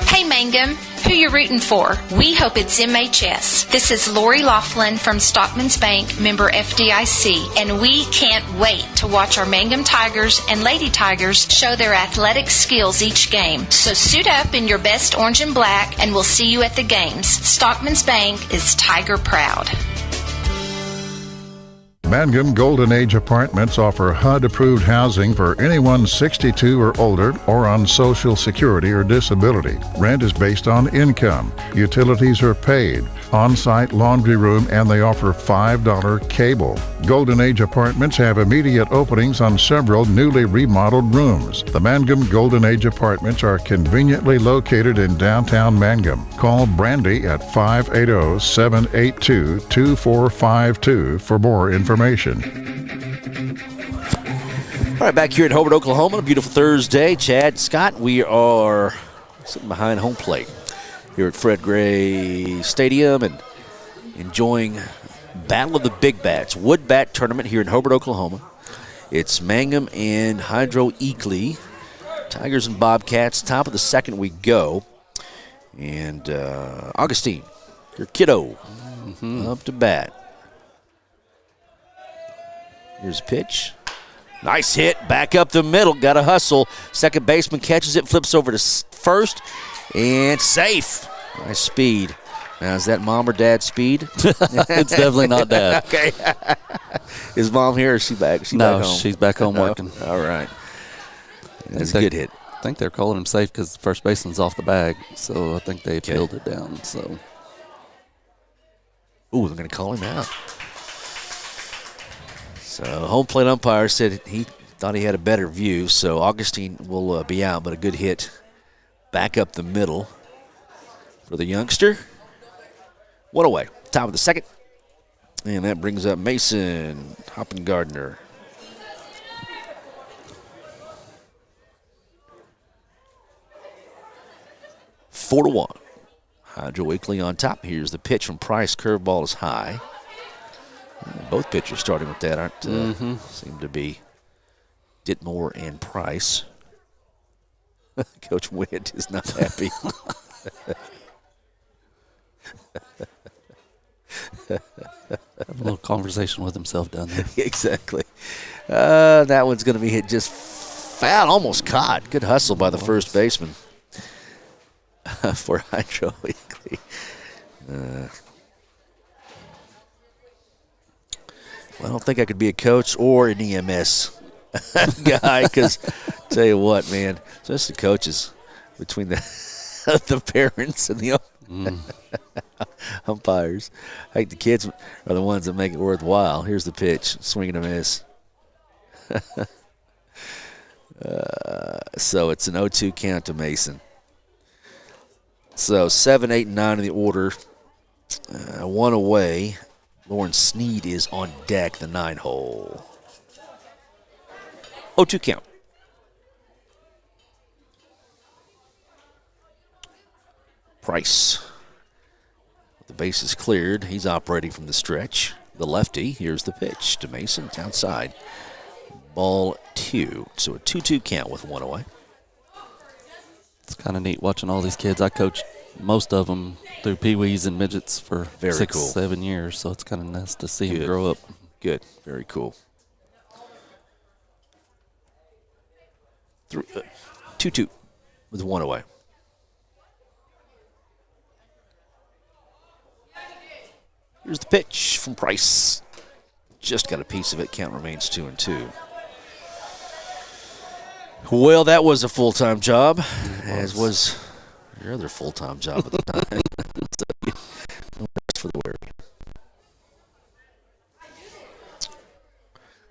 Hey Mangum, who you rooting for? We hope it's MHS. This is Lori Laughlin from Stockman's Bank, member FDIC, and we can't wait to watch our Mangum Tigers and Lady Tigers show their athletic skills each game. So suit up in your best orange and black, and we'll see you at the games. Stockman's Bank is Tiger proud. Mangum Golden Age Apartments offer HUD-approved housing for anyone 62 or older or on Social Security or disability. Rent is based on income. Utilities are paid. On-site laundry room, and they offer $5 cable. Golden Age Apartments have immediate openings on several newly remodeled rooms. The Mangum Golden Age Apartments are conveniently located in downtown Mangum. Call Brandy at 580-782-2452 for more information. All right, back here at Hobart, Oklahoma, a beautiful Thursday. Chad, Scott, we are sitting behind home plate here at Fred Gray Stadium and enjoying Battle of the Big Bats, Wood Bat Tournament here in Hobart, Oklahoma. It's Mangum and Hydro-Eakly, Tigers and Bobcats. Top of the second we go. And Augustine, your kiddo, up to bat. Here's a pitch. Nice hit. Back up the middle. Got to hustle. Second baseman catches it, flips over to first, and safe. Nice speed. Now, is that mom or dad's speed? It's definitely not dad. Okay. Is mom here or is she back? No, back home? she's back home working. All right. That's a good hit. I think they're calling him safe because the first baseman's off the bag, so I think they peeled it down. So, ooh, they're going to call him out. So, home plate umpire said he thought he had a better view, so Augustine will be out, but a good hit back up the middle for the youngster. One away, top of the second, and that brings up Mason Hoppengardner. Four to one. Hydro-Eakly on top. Here's the pitch from Price. Curveball is high. Both pitchers starting with that aren't seem to be Ditmore and Price. Coach Witt is not happy. Have a little conversation with himself down there. Exactly. That one's going to be hit just foul, almost caught. Good hustle by the first baseman for Hydro-Eakly. I don't think I could be a coach or an EMS guy because, tell you what, man, especially coaches, between the parents and the umpires. I think the kids are the ones that make it worthwhile. Here's the pitch, swing and a miss. So it's an 0-2 count to Mason. So 7, 8, and 9 in the order. One away. Lauren Sneed is on deck, the 9-hole. 0-2 count. Price. The base is cleared. He's operating from the stretch. The lefty. Here's the pitch to Mason. It's outside. Ball 2. So a 2-2 count with one away. It's kind of neat watching all these kids. I coached most of them through peewees and midgets for 6-7 years, so it's kind of nice to see them grow up. Good. Very cool. 2-2 with one away. Here's the pitch from Price. Just got a piece of it. Count remains 2-2. Well, that was a full-time job, as was your other full-time job at the time. So, for the weary.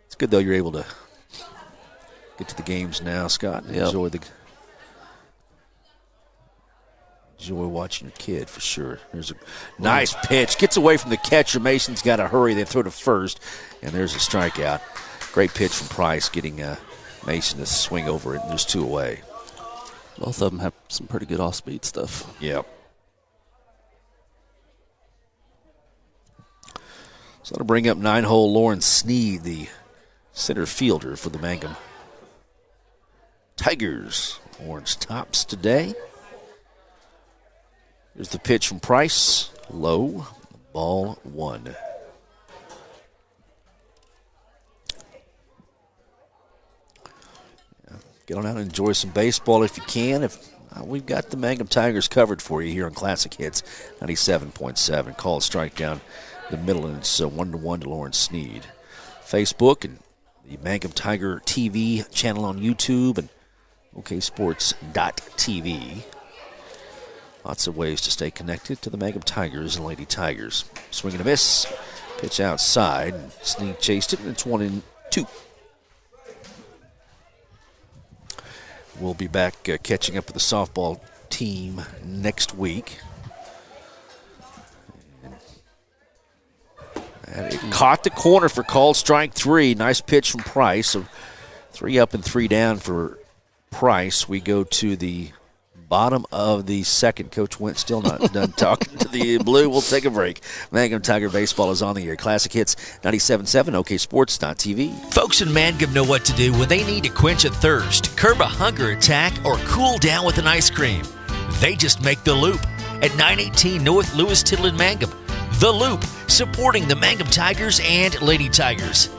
It's good, though, you're able to get to the games now, Scott, and enjoy enjoy watching your kid for sure. There's a nice pitch. Gets away from the catcher. Mason's got to hurry. They throw to first, and there's a strikeout. Great pitch from Price, getting Mason to swing over it, and there's 2 away. Both of them have some pretty good off-speed stuff. Yep. So that'll bring up 9-hole Lauren Sneed, the center fielder for the Mangum Tigers. Orange tops today. Here's the pitch from Price. Low. Ball 1. Get on out and enjoy some baseball if you can. We've got the Mangum Tigers covered for you here on Classic Hits 97.7. Call strike down the middle, and it's 1-1 to Lauren Sneed. Facebook and the Mangum Tiger TV channel on YouTube and oksports.tv. Lots of ways to stay connected to the Mangum Tigers and Lady Tigers. Swing and a miss. Pitch outside. Sneed chased it, and it's 1-2. We'll be back catching up with the softball team next week. And it caught the corner for called strike 3. Nice pitch from Price. So 3 up and 3 down for Price. We go to the bottom of the second. Coach Wentz still not done talking to the blue. We'll take a break. Mangum Tiger Baseball is on the air. Classic Hits 97.7, oksports.tv. Folks in Mangum know what to do when they need to quench a thirst, curb a hunger attack, or cool down with an ice cream. They just make the Loop at 918 North Lewis Tittle in Mangum. The Loop, supporting the Mangum Tigers and Lady Tigers.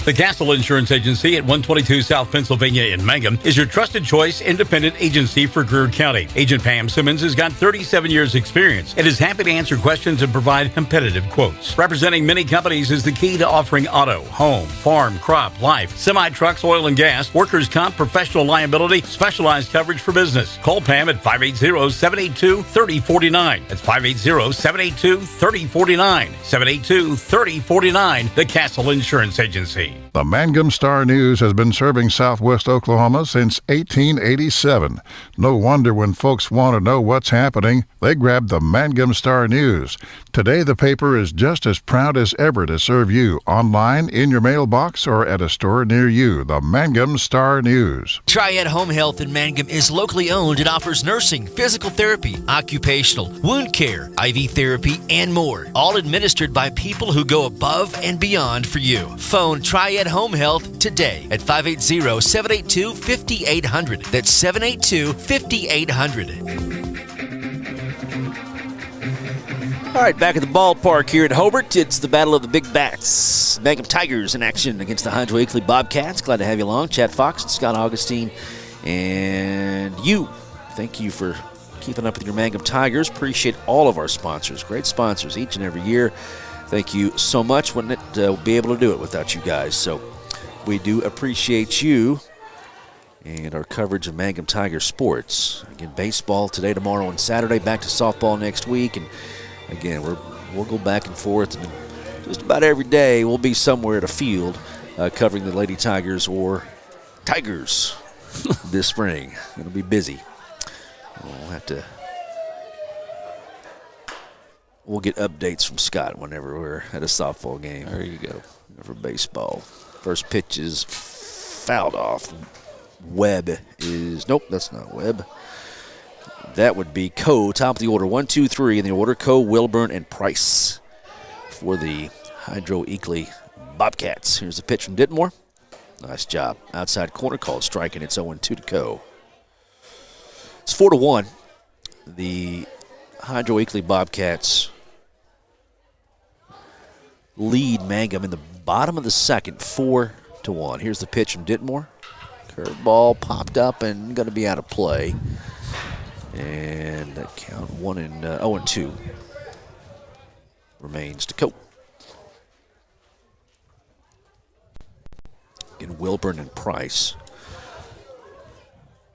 The Castle Insurance Agency at 122 South Pennsylvania in Mangum is your trusted choice independent agency for Greer County. Agent Pam Simmons has got 37 years experience and is happy to answer questions and provide competitive quotes. Representing many companies is the key to offering auto, home, farm, crop, life, semi-trucks, oil and gas, workers' comp, professional liability, specialized coverage for business. Call Pam at 580-782-3049. That's 580-782-3049. 782-3049. The Castle Insurance Agency. The Mangum Star News has been serving southwest Oklahoma since 1887. No wonder when folks want to know what's happening, they grab the Mangum Star News. Today, the paper is just as proud as ever to serve you online, in your mailbox, or at a store near you. The Mangum Star News. Triad Home Health in Mangum is locally owned and offers nursing, physical therapy, occupational, wound care, IV therapy, and more. All administered by people who go above and beyond for you. Phone Triad Home Health today at 580-782-5800. That's 782-5800. All right, back at the ballpark here at Hobart. It's the Battle of the Big Bats. Mangum Tigers in action against the Hydro-Eakly Bobcats. Glad to have you along. Chad Fox and Scott Augustine. And you, thank you for keeping up with your Mangum Tigers. Appreciate all of our sponsors. Great sponsors each and every year. Thank you so much. Wouldn't it be able to do it without you guys? So we do appreciate you and our coverage of Mangum Tiger sports. Again, baseball today, tomorrow, and Saturday. Back to softball next week. And again, we'll go back and forth. And just about every day we'll be somewhere at a field covering the Lady Tigers or Tigers this spring. It'll be busy. We'll get updates from Scott whenever we're at a softball game. There you go. For baseball. First pitch is fouled off. Webb is, nope, that's not Webb. That would be Coe, top of the order. 1, 2, 3 in the order. Coe, Wilburn, and Price for the Hydro-Eakly Bobcats. Here's the pitch from Ditmore. Nice job. Outside corner called striking. It's 0-2 to Coe. It's 4-1. The Hydro-Eakly Bobcats lead Mangum in the bottom of the second, 4-1. Here's the pitch from Ditmore. Curveball popped up and going to be out of play. And that count 0-2 remains to Cope. Again, Wilburn and Price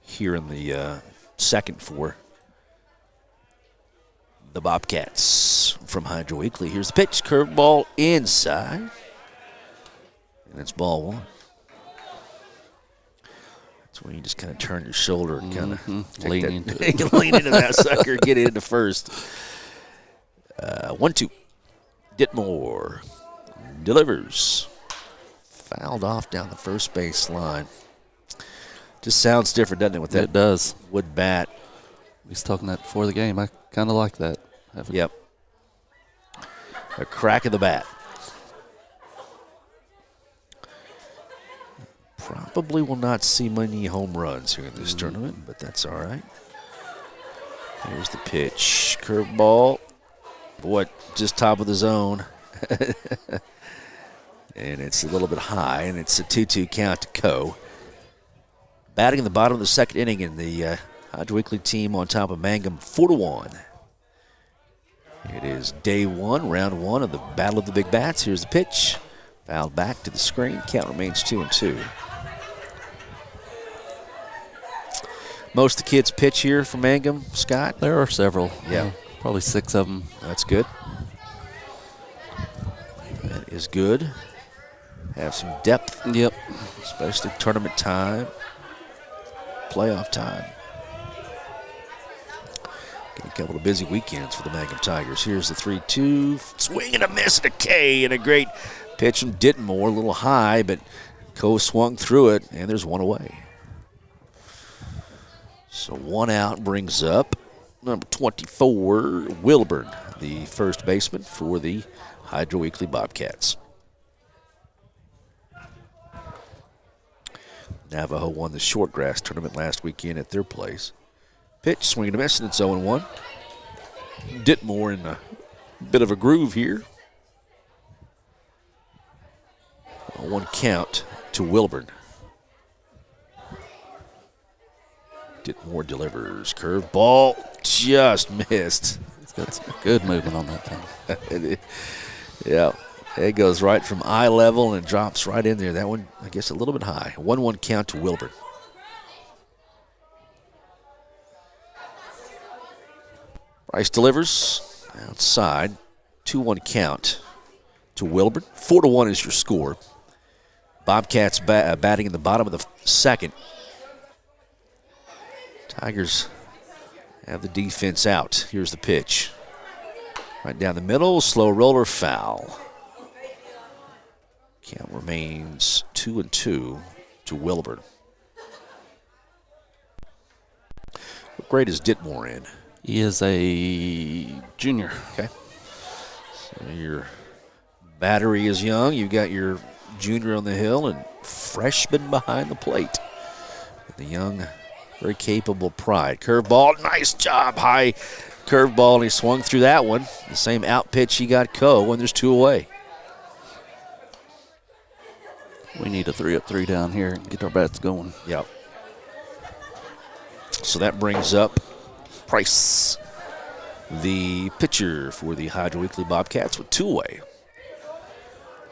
here in the second for the Bobcats from Hydro-Eakly. Here's the pitch. Curveball inside. And it's ball 1. It's when you just kind of turn your shoulder and kind of lean into it. lean into that sucker, get into first. 1-2. Ditmore delivers. Fouled off down the first base line. Just sounds different, doesn't it? With that it does. Wood bat. We was talking that before the game. I kind of like that. Yep. A crack of the bat. Probably will not see many home runs here in this tournament, but that's all right. Here's the pitch. Curveball. Boy, just top of the zone. And it's a little bit high, and it's a 2-2 count to Co. Batting in the bottom of the second inning, and the Hydro-Eakly team on top of Mangum 4-1. It is day one, round one of the Battle of the Big Bats. Here's the pitch. Fouled back to the screen. Count remains 2-2. Most of the kids pitch here for Mangum, Scott? There are several. Yeah. Probably 6 of them. That's good. That is good. Have some depth. Yep. Especially tournament time, playoff time. Got a couple of busy weekends for the Mangum Tigers. Here's the 3-2. Swing and a miss and a K, and a great pitch from Ditmore. A little high, but Co swung through it, and there's one away. So one out brings up number 24, Wilburn, the first baseman for the Hydro-Eakly Bobcats. Navajo won the shortgrass tournament last weekend at their place. Pitch, swing and a miss, and it's 0-1. Ditmore in a bit of a groove here. 1 count to Wilburn. Ditmore delivers. Curveball, just missed. He's got some good movement on that thing. Yeah, it goes right from eye level and drops right in there. That one, I guess, a little bit high. 1-1 count to Wilburn. Bryce delivers outside. 2-1 count to Wilburn. 4-1 is your score. Bobcats batting in the bottom of the second. Tigers have the defense out. Here's the pitch. Right down the middle, slow roller, foul. Count remains 2-2 to Wilburn. What grade is Ditmore in? He is a junior. Okay. So your battery is young. You've got your junior on the hill and freshman behind the plate. The young, very capable Pride. Curveball, nice job. High curveball, and he swung through that one. The same out pitch he got Co, and there's 2 away. We need a 3-up-3 down here and get our bats going. Yep. So that brings up Price, the pitcher for the Hydro-Eakly Bobcats, with 2 away.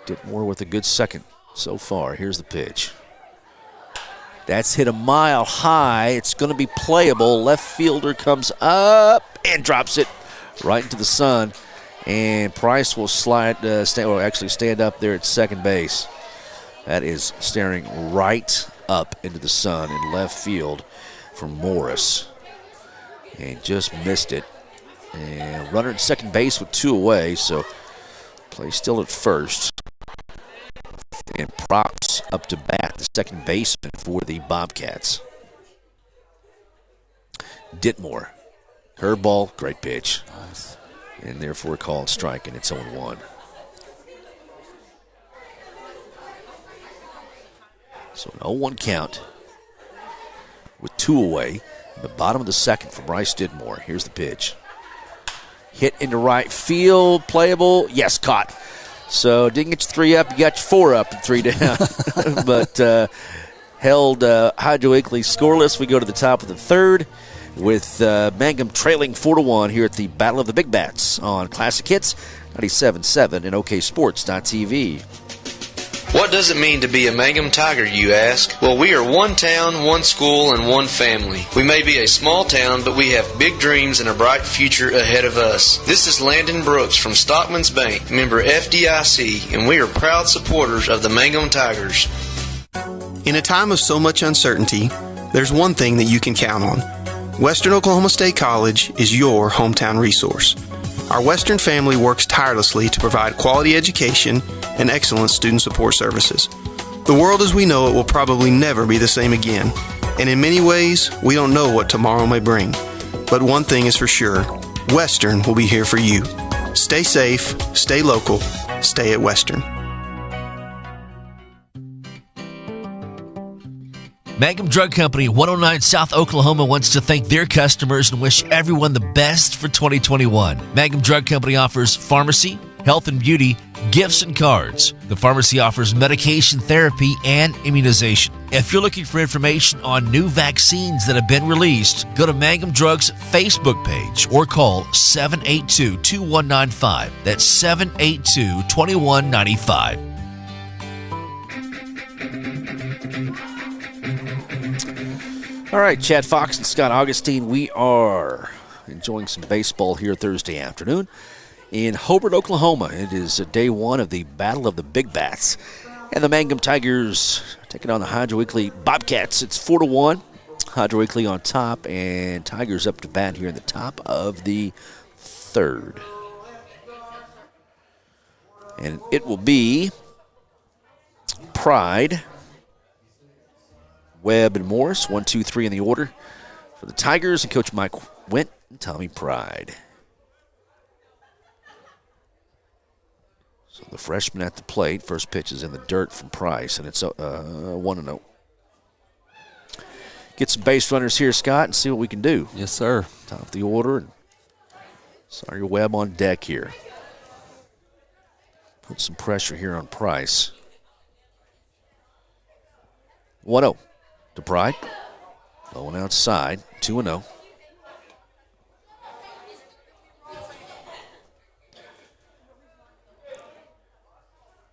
Ditmore with a good second so far. Here's the pitch. That's hit a mile high. It's going to be playable. Left fielder comes up and drops it right into the sun. And Price will stand up there at second base. That is staring right up into the sun in left field from Morris. And just missed it. And runner at second base with 2 away, so play still at first. And props up to bat, the second baseman for the Bobcats. Ditmore. Curveball, great pitch. Nice. And therefore called strike, and it's 0-1. So an 0-1 count with 2 away. In the bottom of the second for Bryce Ditmore. Here's the pitch. Hit into right field, playable. Yes, caught. So didn't get you 3 up, you got you 4 up and 3 down. But held Hydro-Eakly scoreless. We go to the top of the third with Mangum trailing 4-1 here at the Battle of the Big Bats on Classic Hits 97.7 and OKSports.tv. What does it mean to be a Mangum Tiger, you ask? Well, we are one town, one school, and one family. We may be a small town, but we have big dreams and a bright future ahead of us. This is Landon Brooks from Stockman's Bank, member FDIC, and we are proud supporters of the Mangum Tigers. In a time of so much uncertainty, there's one thing that you can count on. Western Oklahoma State College is your hometown resource. Our Western family works tirelessly to provide quality education and excellent student support services. The world as we know it will probably never be the same again, and in many ways, we don't know what tomorrow may bring. But one thing is for sure, Western will be here for you. Stay safe, stay local, stay at Western. Mangum Drug Company, 109 South Oklahoma, wants to thank their customers and wish everyone the best for 2021. Mangum Drug Company offers pharmacy, health and beauty, gifts and cards. The pharmacy offers medication therapy and immunization. If you're looking for information on new vaccines that have been released, go to Mangum Drug's Facebook page or call 782-2195. That's 782-2195. All right, Chad Fox and Scott Augustine, we are enjoying some baseball here Thursday afternoon in Hobart, Oklahoma. It is day one of the Battle of the Big Bats. And the Mangum Tigers taking on the Hydro-Eakly Bobcats. It's 4-1. Hydro-Eakly on top, and Tigers up to bat here in the top of the third. And it will be Pride, Webb, and Morris, 1, 2, 3 in the order for the Tigers, and Coach Mike Went and Tommy Pride. So the freshman at the plate. First pitch is in the dirt from Price, and it's 1-0. Get some base runners here, Scott, and see what we can do. Yes, sir. Top of the order, and Sawyer Webb on deck here. Put some pressure here on Price. 1-0. To Pride. Low and outside. 2-0.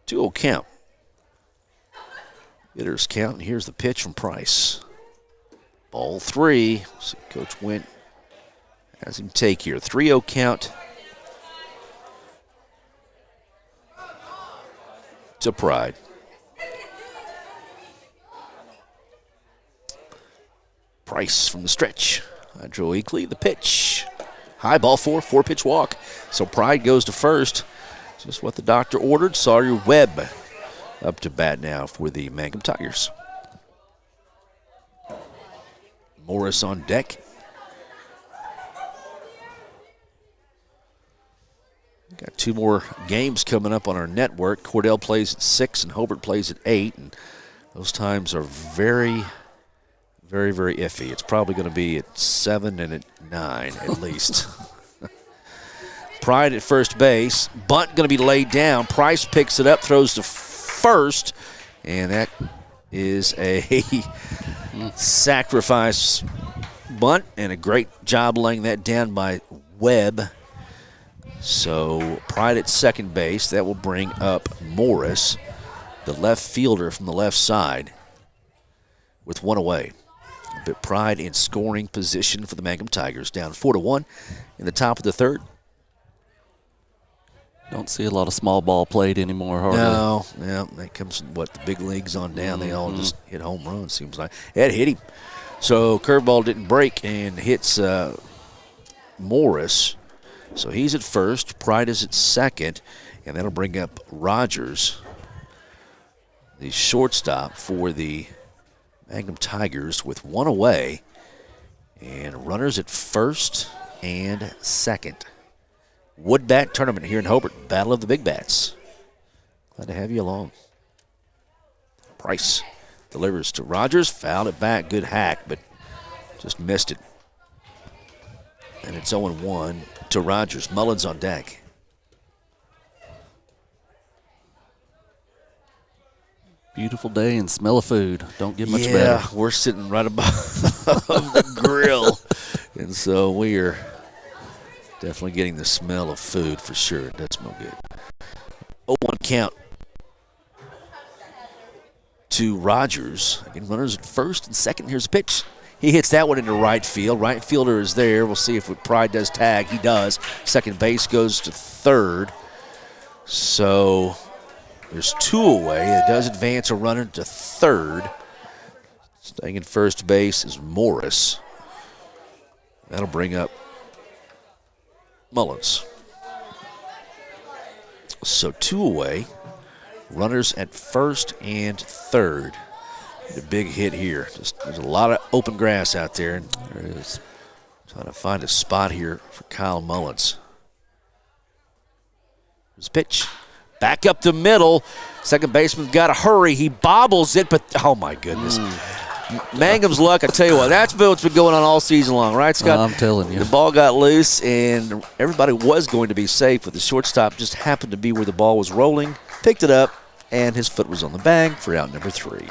Two-0 count. Hitters count, and here's the pitch from Price. Ball 3. So Coach Went has him take here. 3-0 count to Pride. Price from the stretch. Hydro-Eakly, the pitch. High ball 4 pitch walk. So Pride goes to first. Just what the doctor ordered. Sawyer Webb up to bat now for the Mangum Tigers. Morris on deck. Got 2 more games coming up on our network. Cordell plays at 6 and Hobart plays at 8. And those times are very, very, very iffy. It's probably going to be at 7 and at 9 at least. Pride at first base. Bunt going to be laid down. Price picks it up, throws to first, and that is a sacrifice bunt, and a great job laying that down by Webb. So Pride at second base. That will bring up Morris, the left fielder from the left side, with 1 away. But Pride in scoring position for the Mangum Tigers, down 4-1 in the top of the third. Don't see a lot of small ball played anymore, hardly. No, yeah, that comes from the big leagues on down. They all just hit home runs, seems like. That hit him. So curveball didn't break and hits Morris. So he's at first. Pride is at second, and that'll bring up Rogers, the shortstop for the Mangum Tigers, with 1 away, and runners at first and second. Wood Bat Tournament here in Hobart. Battle of the Big Bats. Glad to have you along. Price delivers to Rogers. Fouled it back. Good hack, but just missed it. And it's 0-1 to Rogers. Mullins on deck. Beautiful day and smell of food. Don't get much better. Yeah, we're sitting right above the grill. And so we are definitely getting the smell of food for sure. It does smell good. 0-1 count to Rogers. Again, runners at first and second. Here's a pitch. He hits that one into right field. Right fielder is there. We'll see if Pride does tag. He does. Second base goes to third. So there's 2 away. It does advance a runner to third. Staying in first base is Morris. That'll bring up Mullins. So 2 away. Runners at first and third. A big hit here. There's a lot of open grass out there. And there it is. Trying to find a spot here for Kyle Mullins. His pitch. Back up the middle. Second baseman's got to hurry. He bobbles it, but oh my goodness. Mangum's luck, I tell you what, that's what's been going on all season long, right, Scott? I'm telling you. The ball got loose, and everybody was going to be safe, but the shortstop just happened to be where the ball was rolling, picked it up, and his foot was on the bag for out number 3.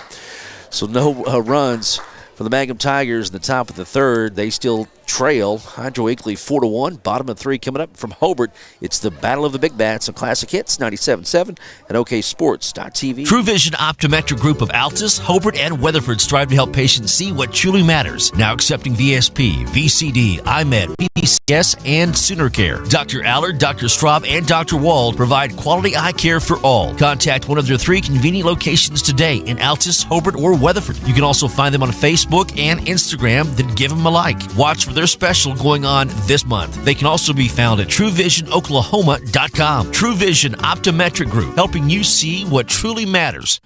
So no runs for the Mangum Tigers in the top of the third. They still trail Hydro-Eakly 4-1. Bottom of 3 coming up from Hobart. It's the Battle of the Big Bats on Classic Hits 97.7 and OKSports.tv. True Vision Optometric Group of Altus, Hobart, and Weatherford strive to help patients see what truly matters. Now accepting VSP, VCD, IMED, PPCS, and Sooner Care. Dr. Allard, Dr. Straub, and Dr. Wald provide quality eye care for all. Contact one of their 3 convenient locations today in Altus, Hobart, or Weatherford. You can also find them on Facebook and Instagram, then give them a like. Watch for their special going on this month. They can also be found at TrueVisionOklahoma.com. True Vision Optometric Group, helping you see what truly matters.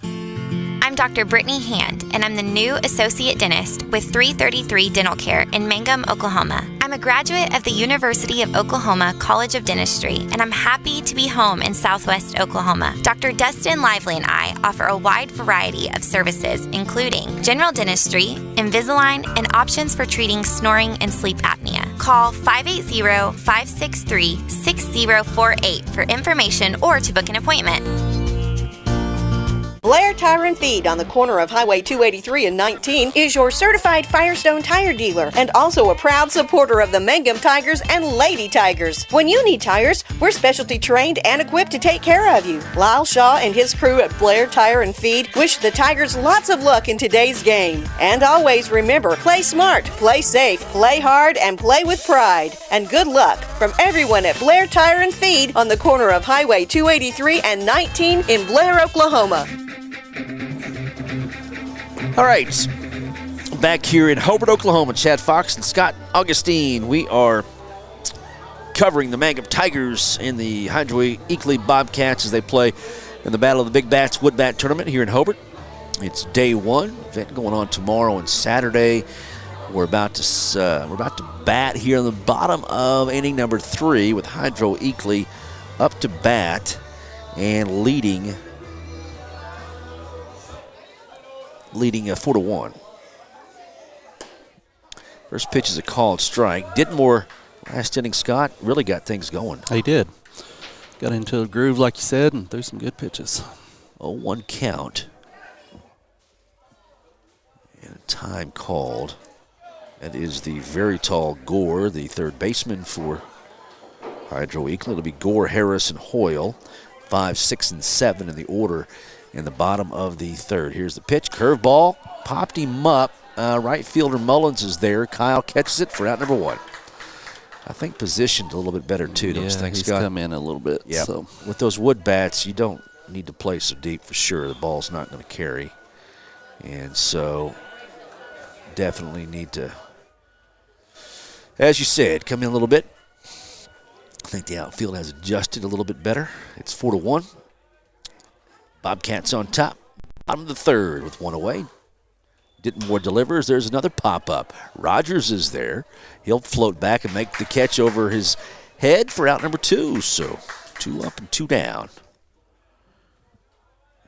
I'm Dr. Brittany Hand, and I'm the new Associate Dentist with 333 Dental Care in Mangum, Oklahoma. I'm a graduate of the University of Oklahoma College of Dentistry, and I'm happy to be home in Southwest Oklahoma. Dr. Dustin Lively and I offer a wide variety of services, including general dentistry, Invisalign, and options for treating snoring and sleep apnea. Call 580-563-6048 for information or to book an appointment. Blair Tire and Feed on the corner of Highway 283 and 19 is your certified Firestone tire dealer and also a proud supporter of the Mangum Tigers and Lady Tigers. When you need tires, we're specialty trained and equipped to take care of you. Lyle Shaw and his crew at Blair Tire and Feed wish the Tigers lots of luck in today's game. And always remember, play smart, play safe, play hard, and play with pride. And good luck from everyone at Blair Tire and Feed on the corner of Highway 283 and 19 in Blair, Oklahoma. All right, back here in Hobart, Oklahoma, Chad Fox and Scott Augustine. We are covering the Mangum Tigers in the Hydro-Eakly Bobcats as they play in the Battle of the Big Bats Wood Bat Tournament here in Hobart. It's day 1, event going on tomorrow and Saturday. We're about to bat here on the bottom of inning number 3 with Hydro-Eakly up to bat and leading 4-1. First pitch is a called strike. Ditmore, last inning, Scott, really got things going. He did. Got into a groove, like you said, and threw some good pitches. 0-1 count. And a time called. That is the very tall Gore, the third baseman for Hydro-Eakly. It'll be Gore, Harris, and Hoyle. 5, 6, and 7 in the order in the bottom of the third. Here's the pitch. Curveball. Popped him up. Right fielder Mullins is there. Kyle catches it for out number 1. I think positioned a little bit better, too. Don't you think, he's Scott? come in a little bit. Yeah. So. With those wood bats, you don't need to play so deep for sure. The ball's not going to carry. And so definitely need to, as you said, come in a little bit. I think the outfield has adjusted a little bit better. It's 4-1. Bobcats on top. Bottom of the third with 1 away. Ditmore delivers. There's another pop-up. Rogers is there. He'll float back and make the catch over his head for out number 2. So 2 up and 2 down.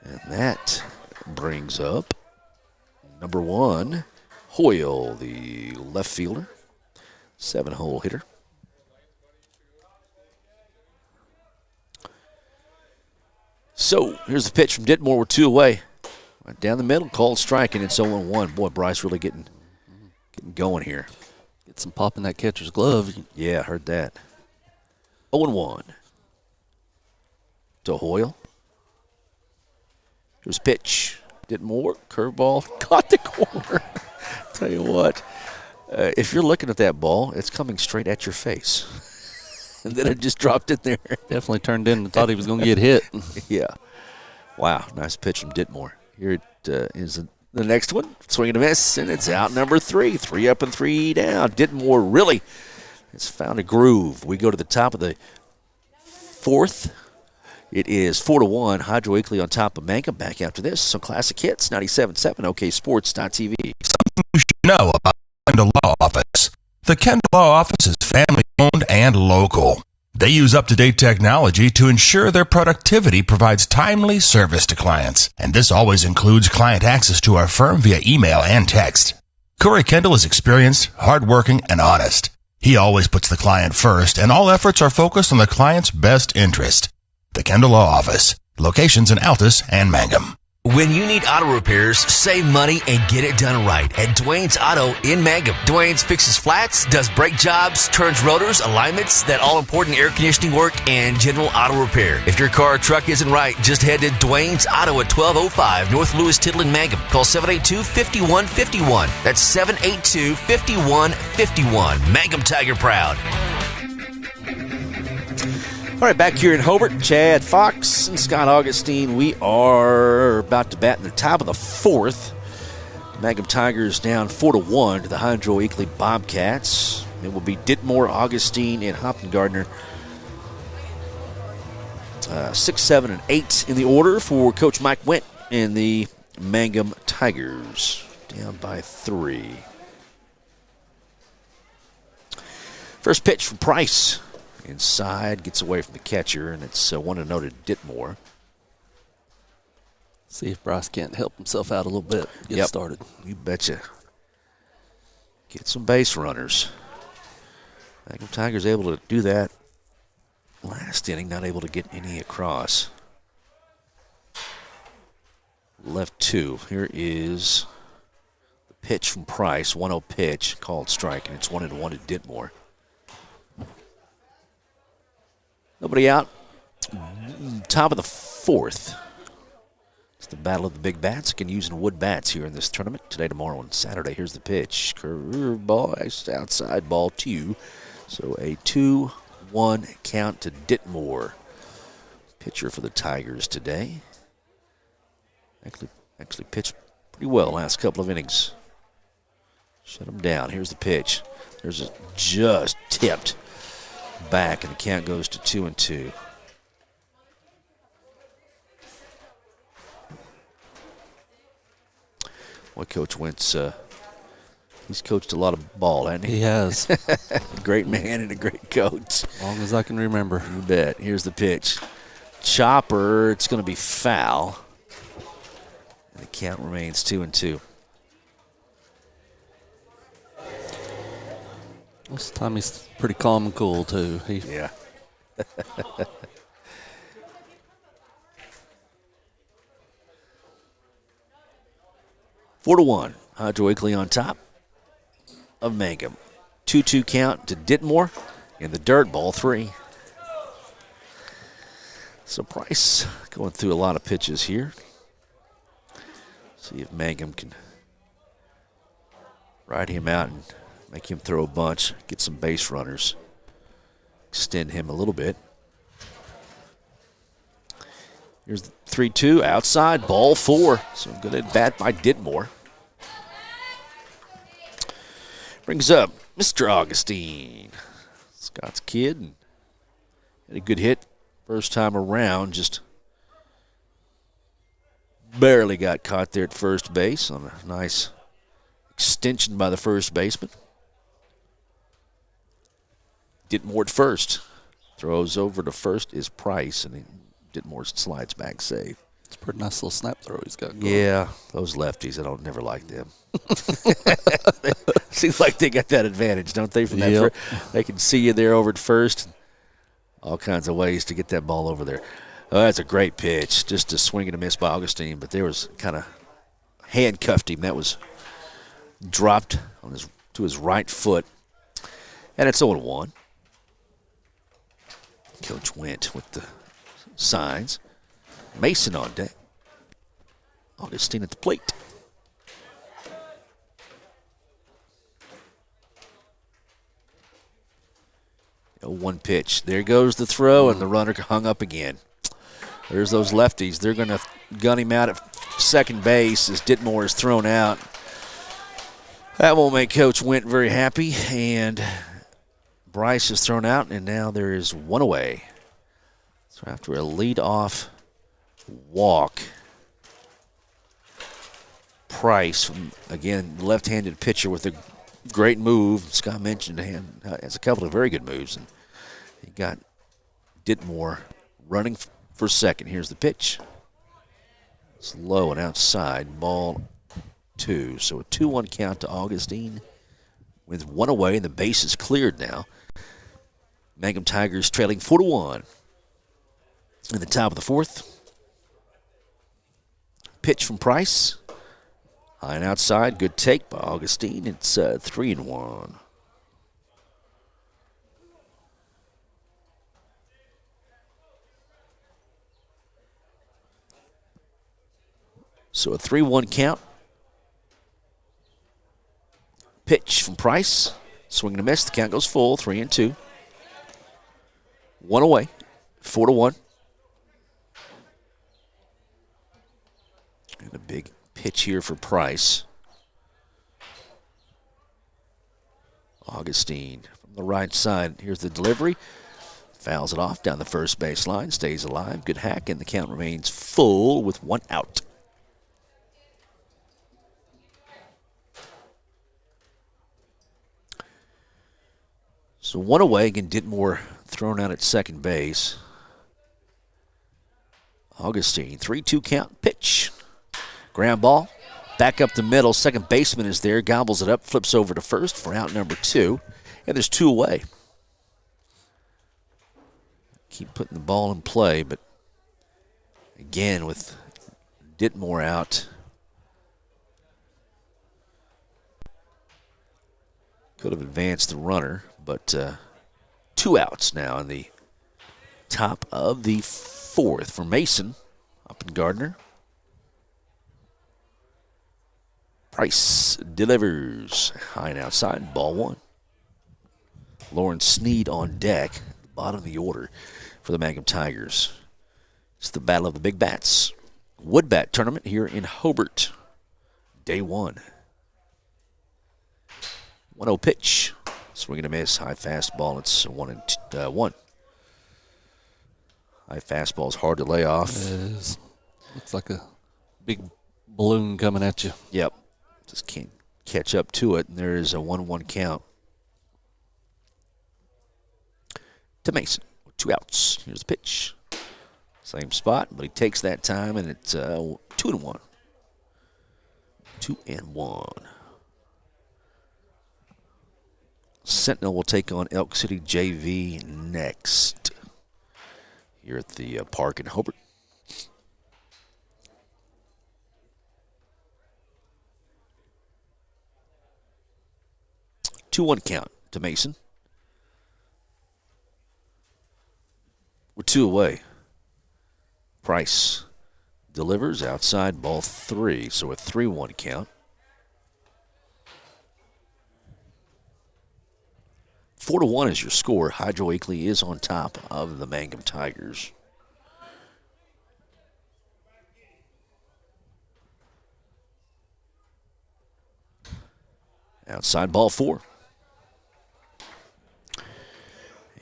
And that brings up number 1, Hoyle, the left fielder. 7-hole hitter. So here's the pitch from Ditmore. We're 2 away. Right down the middle, called strike, and it's 0-1. Boy, Bryce really getting going here. Get some pop in that catcher's glove. Yeah, I heard that. 0-1 to Hoyle. Here's pitch. Ditmore, curveball, caught the corner. Tell you what, if you're looking at that ball, it's coming straight at your face. And then it just dropped in there. Definitely turned in and thought he was going to get hit. Yeah. Wow, nice pitch from Ditmore. Here it is The next one, swing and a miss, and it's out number 3. 3 up and 3 down. Ditmore really has found a groove. We go to the top of the 4th. It is 4-1. Hydro-Eakly on top of Mangum. Back after this, some classic hits. 97.7 OKSports.tv. Something you should know about the Kendall Law Office. The Kendall Law Office is family-owned and local. They use up-to-date technology to ensure their productivity provides timely service to clients. And this always includes client access to our firm via email and text. Corey Kendall is experienced, hardworking, and honest. He always puts the client first, and all efforts are focused on the client's best interest. The Kendall Law Office. Locations in Altus and Mangum. When you need auto repairs, save money and get it done right at Dwayne's Auto in Mangum. Dwayne's fixes flats, does brake jobs, turns rotors, alignments, that all-important air conditioning work, and general auto repair. If your car or truck isn't right, just head to Dwayne's Auto at 1205 North Lewis Tittle in Mangum. Call 782-5151. That's 782-5151. Mangum Tiger Proud. All right, back here in Hobart, Chad Fox and Scott Augustine. We are about to bat in the top of the 4th. Mangum Tigers down 4-1 to the Hydro-Eakly Bobcats. It will be Ditmore, Augustine, and Hopton Gardner. 6, 7, and 8 in the order for Coach Mike Wendt and the Mangum Tigers. Down by 3. First pitch from Price. Inside, gets away from the catcher, and it's 1-0 to Ditmore. See if Bryce can't help himself out a little bit. Get started. You betcha. Get some base runners. Mangum Tigers able to do that last inning, not able to get any across. Left 2. Here is the pitch from Price. 1-0 pitch, called strike, and it's 1-1 to Ditmore. Nobody out. Top of the 4th. It's the battle of the big bats. You can use wood bats here in this tournament. Today, tomorrow, and Saturday. Here's the pitch. Curve ball, outside ball 2. So a 2-1 count to Ditmore. Pitcher for the Tigers today. Actually pitched pretty well last couple of innings. Shut him down. Here's the pitch. There's a just tipped back, and the count goes to 2-2. Well, Coach Wentz, he's coached a lot of ball, hasn't he? He has. Great man and a great coach. As long as I can remember. You bet. Here's the pitch. Chopper, it's going to be foul. And the count remains 2-2. This time he's pretty calm and cool, too. Yeah. 4-1. Hydro-Eakly on top of Mangum. 2-2 count to Ditmore in the dirt, ball 3. So Price going through a lot of pitches here. See if Mangum can ride him out and make him throw a bunch, get some base runners, extend him a little bit. Here's the 3-2 outside, ball 4. So good at bat by Ditmore. Brings up Mr. Augustine. Scott's kid. And had a good hit first time around, just barely got caught there at first base on a nice extension by the first baseman. Ditmore at first. Throws over to first is Price, and Ditmore slides back safe. It's a pretty nice little snap throw he's got going. Yeah, those lefties, I don't never like them. Seems like they got that advantage, don't they? From that they can see you there over at first. All kinds of ways to get that ball over there. Oh, that's a great pitch. Just a swing and a miss by Augustine, but there was kind of handcuffed him. That was dropped on to his right foot. And it's 0-1. Coach Wendt with the signs. Mason on deck. Augustine at the plate. One pitch. There goes the throw, and the runner hung up again. There's those lefties. They're going to gun him out at second base as Ditmore is thrown out. That won't make Coach Went very happy, and Bryce is thrown out, and now there is one away. So after a lead-off walk, Price, again, left-handed pitcher with a great move. Scott mentioned him has a couple of very good moves, and he got Ditmore running for second. Here's the pitch. It's low and outside, ball 2. So a 2-1 count to Augustine with one away, and the base is cleared now. Mangum Tigers trailing 4-1 in the top of the fourth. Pitch from Price. High and outside, good take by Augustine. It's 3-1. So a 3-1 count. Pitch from Price. Swing and a miss. The count goes full. 3-2. One away. 4-1. And a big pitch here for Price. Augustine from the right side. Here's the delivery. Fouls it off down the first baseline. Stays alive. Good hack, and the count remains full with one out. So one away. Again, Ditmore thrown out at second base. Augustine, 3-2 count. Pitch. Ground ball. Back up the middle. Second baseman is there. Gobbles it up. Flips over to first for out number 2. And there's 2 away. Keep putting the ball in play, but again with Ditmore out. Could have advanced the runner, but 2 outs now in the top of the fourth for Mason up in Gardner. Price delivers high and outside, ball 1. Lawrence Sneed on deck, bottom of the order for the Mangum Tigers. It's the battle of the big bats. Wood bat tournament here in Hobart. Day 1. 1-0 pitch. Swing and a miss. High fastball. It's 1-1. High fastball is hard to lay off. It is. Looks like a big balloon coming at you. Yep. Just can't catch up to it. And there is a 1-1 count to Mason. 2 outs. Here's the pitch. Same spot, but he takes that time, and it's 2-1. 2-1. Sentinel will take on Elk City JV next here at the park in Hobart. Two-one count to Mason. We're 2 away. Price delivers outside, ball 3, so a 3-1 count. 4-1 is your score. Hydro-Eakly is on top of the Mangum Tigers. Outside, ball 4.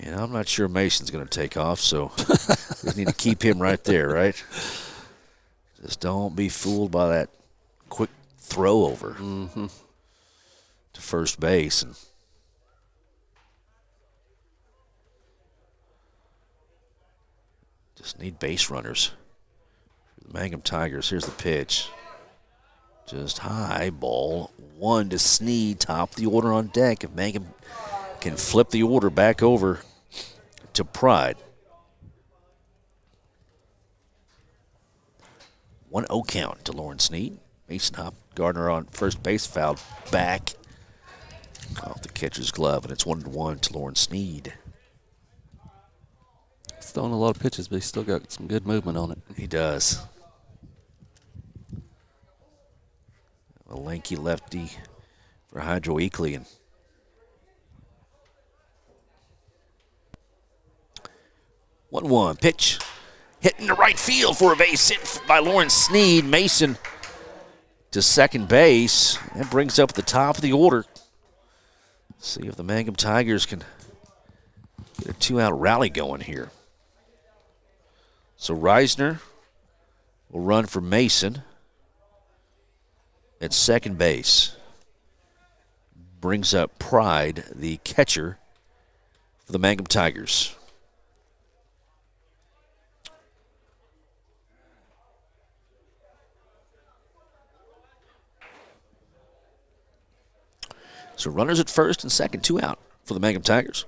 And I'm not sure Mason's going to take off, so we need to keep him right there, right? Just don't be fooled by that quick throw over to first base. And just need base runners. For the Mangum Tigers, here's the pitch. Just high, ball 1 to Sneed, top the order on deck. If Mangum can flip the order back over to Pride. 1-0 count to Lawrence Sneed. Mason Hop Gardner on first base, fouled back off the catcher's glove, and it's 1-1 to Lawrence Sneed. He's throwing a lot of pitches, but he's still got some good movement on it. He does. A lanky lefty for Hydro-Eakly, and 1-1 pitch. Hitting the right field for a base hit by Lawrence Sneed. Mason to second base. That brings up the top of the order. See if the Mangum Tigers can get a 2-out rally going here. So Reisner will run for Mason at second base. Brings up Pride, the catcher for the Mangum Tigers. So runners at first and second, 2 out for the Mangum Tigers.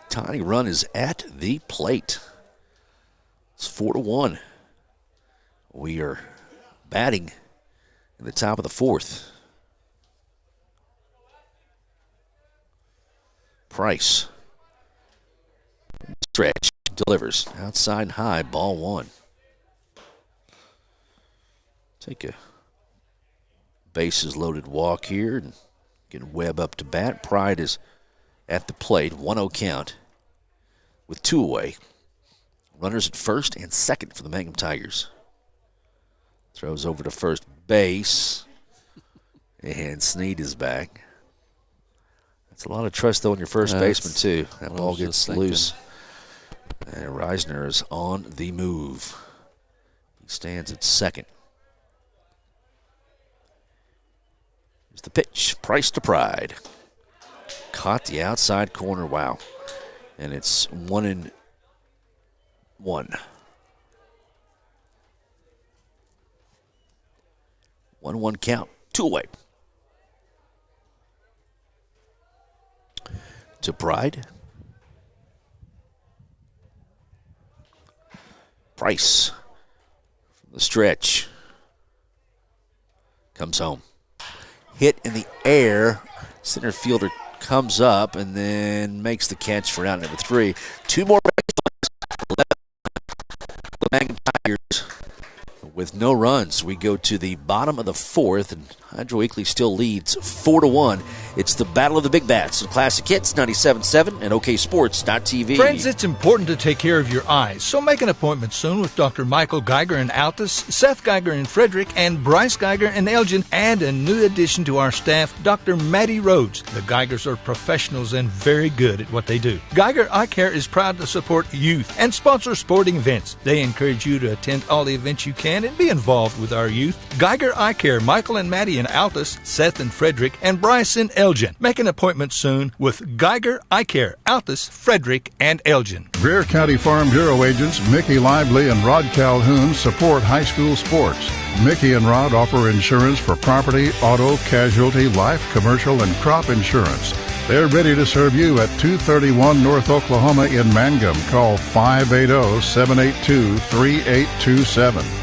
Tiny run is at the plate. It's 4-1. We are batting in the top of the fourth. Price. Stretch. Delivers. Outside and high. Ball 1. Take a bases loaded walk here and get Webb up to bat. Pride is at the plate. 1-0 count with 2 away. Runners at first and second for the Mangum Tigers. Throws over to first base. And Sneed is back. That's a lot of trust, though, in your first baseman, too. That ball gets loose. And Reisner is on the move. He stands at second. Here's the pitch. Price to Pride. Caught the outside corner. Wow. And it's 1-1. 1-1 count. 2 away. To Pride. Price from the stretch. Comes home. Hit in the air. Center fielder comes up and then makes the catch for out number 3. 2 more left. The Mangum Tigers with no runs. We go to the bottom of the fourth, and Hydro-Eakly still leads 4-1. It's the Battle of the Big Bats on Classic Hits 97.7 and OKSports.tv. Friends, it's important to take care of your eyes, so make an appointment soon with Dr. Michael Geiger in Altus, Seth Geiger in Frederick, and Bryce Geiger in Elgin, and a new addition to our staff, Dr. Maddie Rhodes. The Geigers are professionals and very good at what they do. Geiger Eye Care is proud to support youth and sponsor sporting events. They encourage you to attend all the events you can and be involved with our youth. Geiger Eye Care, Michael and Maddie in Altus, Seth and Frederick, and Bryce in Elgin. Make an appointment soon with Geiger Eye Care, Altus, Frederick, and Elgin. Greer County Farm Bureau agents Mickey Lively and Rod Calhoun support high school sports. Mickey and Rod offer insurance for property, auto, casualty, life, commercial, and crop insurance. They're ready to serve you at 231 North Oklahoma in Mangum. Call 580-782-3827.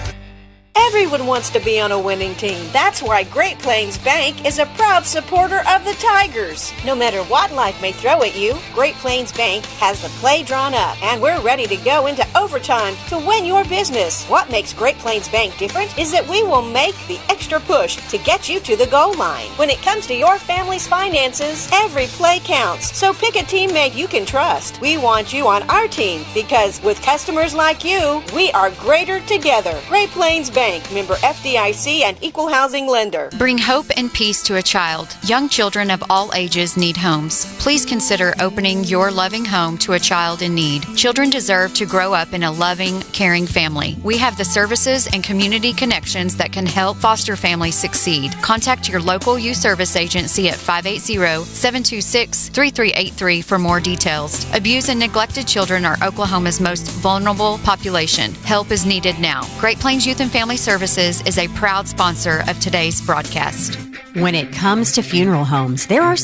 Everyone wants to be on a winning team. That's why Great Plains Bank is a proud supporter of the Tigers. No matter what life may throw at you, Great Plains Bank has the play drawn up, and we're ready to go into overtime to win your business. What makes Great Plains Bank different is that we will make the extra push to get you to the goal line. When it comes to your family's finances, every play counts. So pick a teammate you can trust. We want you on our team because with customers like you, we are greater together. Great Plains Bank, member FDIC and equal housing lender. Bring hope and peace to a child. Young children of all ages need homes. Please consider opening your loving home to a child in need. Children deserve to grow up in a loving, caring family. We have the services and community connections that can help foster families succeed. Contact your local youth service agency at 580-726-3383 for more details. Abused and neglected children are Oklahoma's most vulnerable population. Help is needed now. Great Plains Youth and Family Services is a proud sponsor of today's broadcast. When it comes to funeral homes, there are...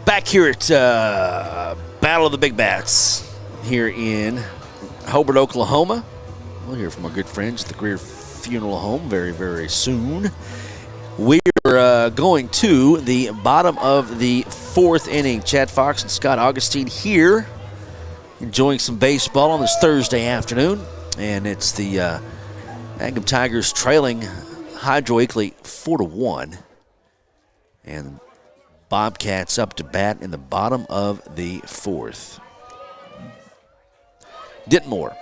Back here at Battle of the Big Bats here in Hobart, Oklahoma. We'll hear from our good friends at the Greer Funeral Home very, very soon. We're going to the bottom of the fourth inning. Chad Fox and Scott Augustine here, enjoying some baseball on this Thursday afternoon. And it's the Mangum Tigers trailing Hydro-Eakly 4-1. And Bobcats up to bat in the bottom of the 4th. Ditmore.